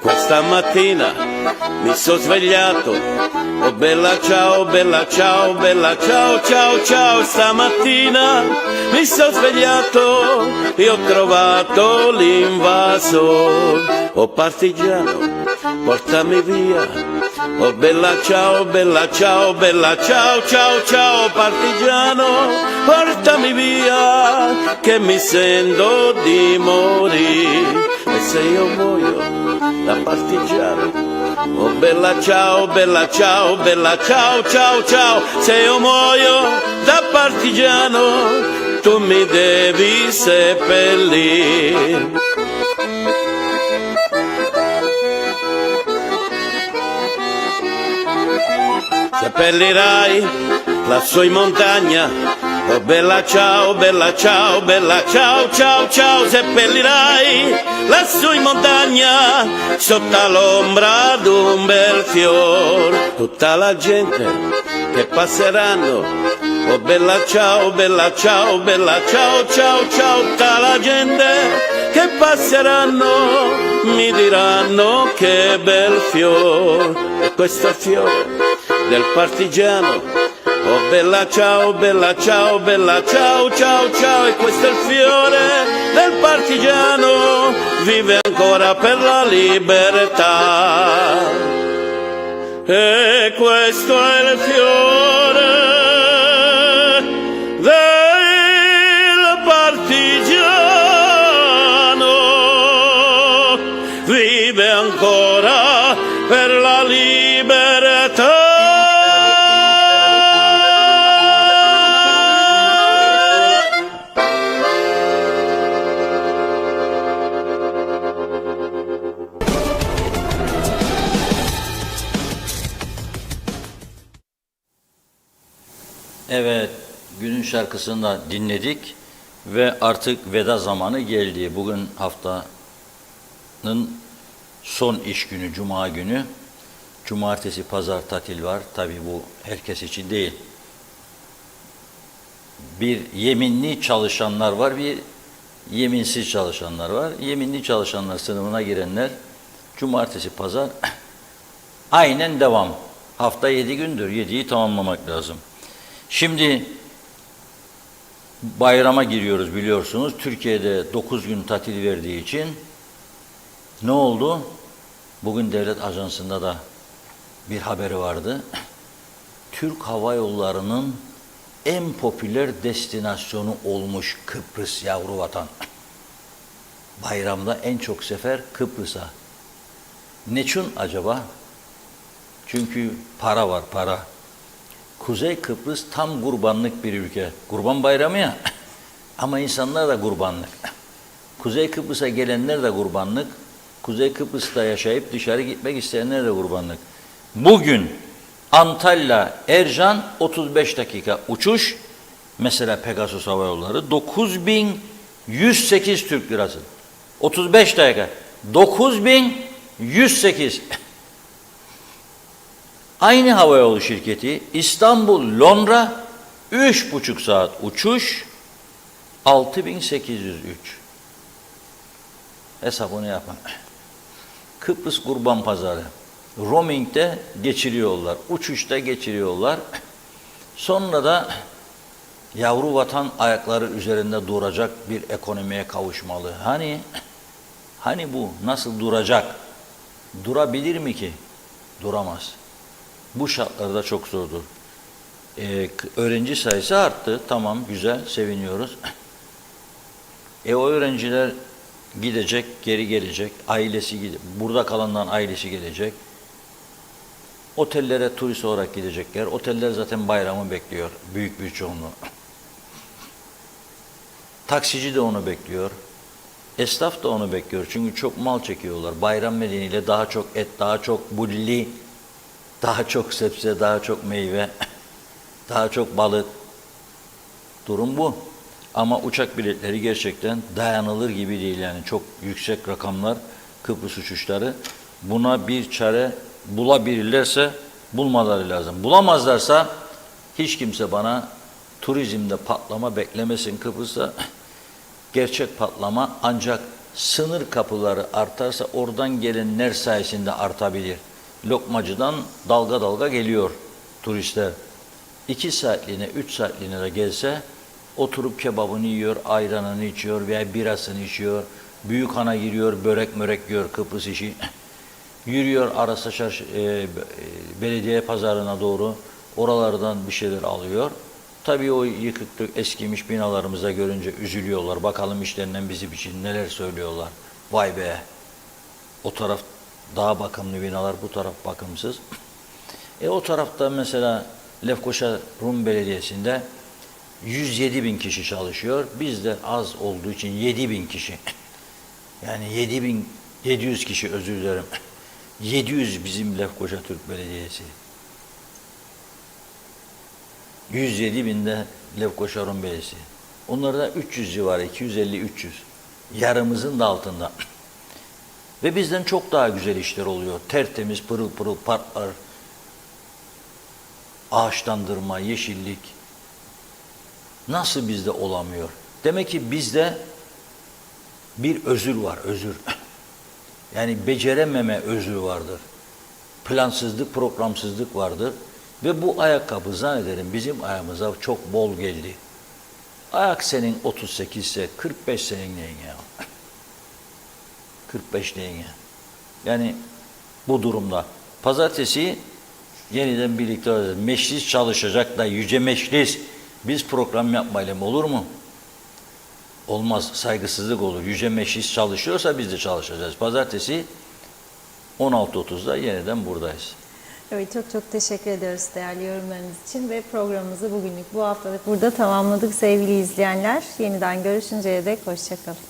Speaker 10: Questa mattina mi sono svegliato, oh bella ciao, bella ciao, bella ciao, ciao, ciao. Stamattina mi sono svegliato e ho trovato l'invasore. Oh partigiano, portami via, oh bella ciao, bella ciao, bella ciao, ciao, ciao. Partigiano, portami via, che mi sento di morire. E se io muoio da partigiano, oh bella ciao, bella ciao, bella ciao, ciao, ciao. Se io muoio da partigiano, tu mi devi seppellire. seppellirai lassù in montagna. Oh bella ciao, bella ciao, bella ciao, ciao, ciao, seppellirai lassù in montagna sotto l'ombra d'un bel fior. Tutta la gente che passeranno. Oh bella ciao, bella ciao, bella ciao, ciao, ciao, tutta la gente che passeranno mi diranno che bel fior. E questo è il fiore del partigiano. Oh bella ciao, bella ciao, bella ciao, ciao, ciao, e questo è il fiore del partigiano, vive ancora per la libertà. E questo è il fiore del partigiano, vive ancora per la libertà.
Speaker 2: Evet, günün şarkısını da dinledik ve artık veda zamanı geldi. Bugün haftanın son iş günü, Cuma günü. Cumartesi, pazar tatil var. Tabii bu herkes için değil. Bir yeminli çalışanlar var, bir yeminsiz çalışanlar var. Yeminli çalışanlar sınıfına girenler cumartesi, pazar aynen devam. Hafta 7 gündür, 7'yi tamamlamak lazım. Şimdi bayrama giriyoruz biliyorsunuz. Türkiye'de 9 gün tatil verdiği için ne oldu? Bugün devlet ajansında da bir haberi vardı. Türk Hava Yolları'nın en popüler destinasyonu olmuş Kıbrıs yavru vatan. Bayramda en çok sefer Kıbrıs'a. Niçin acaba? Çünkü para var, para. Kuzey Kıbrıs tam kurbanlık bir ülke. Kurban bayramı ya. Ama insanlar da kurbanlık. Kuzey Kıbrıs'a gelenler de kurbanlık. Kuzey Kıbrıs'ta yaşayıp dışarı gitmek isteyenler de kurbanlık. Bugün Antalya, Ercan 35 dakika uçuş. Mesela Pegasus Hava Yolları 9108 Türk Lirası. 35 dakika. 9108. Aynı havayolu şirketi İstanbul-Londra 3,5 saat uçuş 6803. Hesabını yapın. Kıbrıs Kurban Pazarı. Roaming'de geçiriyorlar. Uçuşta geçiriyorlar. Sonra da yavru vatan ayakları üzerinde duracak bir ekonomiye kavuşmalı. Hani bu nasıl duracak? Durabilir mi ki? Duramaz. Bu şartlarda çok zordur. Öğrenci sayısı arttı. Tamam, güzel, seviniyoruz. O öğrenciler gidecek, geri gelecek. Ailesi gidecek. Burada kalanların ailesi gelecek. Otellere turist olarak gidecekler. Oteller zaten bayramı bekliyor. Büyük bir çoğunluğu. Taksici de onu bekliyor. Esnaf da onu bekliyor. Çünkü çok mal çekiyorlar. Bayram nedeniyle daha çok et, daha çok bulli, daha çok sebze, daha çok meyve, daha çok balık. Durum bu. Ama uçak biletleri gerçekten dayanılır gibi değil yani. Çok yüksek rakamlar Kıbrıs uçuşları. Buna bir çare bulabilirlerse bulmaları lazım. Bulamazlarsa hiç kimse bana turizmde patlama beklemesin Kıbrıs'ta. Gerçek patlama ancak sınır kapıları artarsa oradan gelenler sayesinde artabilir. Lokmacıdan dalga dalga geliyor turistler. 2 saatliğine, 3 saatliğine de gelse oturup kebabını yiyor, ayranını içiyor veya birasını içiyor. Büyükhan'a giriyor, börek mörek yiyor Kıbrıs işi. Yürüyor Arasa belediye pazarına doğru. Oralardan bir şeyler alıyor. Tabii o yıkıklık eskimiş binalarımıza görünce üzülüyorlar. Bakalım işlerinden bizim için neler söylüyorlar. Vay be! O taraf daha bakımlı binalar, bu taraf bakımsız. O tarafta mesela Lefkoşa Rum Belediyesi'nde 107 bin kişi çalışıyor. Bizde az olduğu için 7 bin kişi. Yani 7.700 kişi, özür dilerim. 700 bizim Lefkoşa Türk Belediyesi. 107 binde Lefkoşa Belediyesi. Onlarda 300 civarı, 250-300. Yarımızın da altında. Ve bizden çok daha güzel işler oluyor. Tertemiz, pırıl pırıl parklar, ağaçlandırma, yeşillik. Nasıl bizde olamıyor? Demek ki bizde bir özür var, özür. Yani becerememe özrü vardır. Plansızlık, programsızlık vardır. Ve bu ayakkabı zannederim bizim ayağımıza çok bol geldi. Ayak senin 38 ise 45 senin neyin ya? 45 neyin ya? Yani bu durumda pazartesi yeniden birlikte olacağız. Meclis çalışacak da yüce meclis biz program yapmayalım olur mu? Olmaz. Saygısızlık olur. Yüce meclis çalışıyorsa biz de çalışacağız. Pazartesi 16.30'da yeniden buradayız.
Speaker 1: Evet, çok teşekkür ediyoruz değerli yorumlarınız için ve programımızı bugünlük bu haftalık burada tamamladık sevgili izleyenler. Yeniden görüşünceye dek hoşça kalın.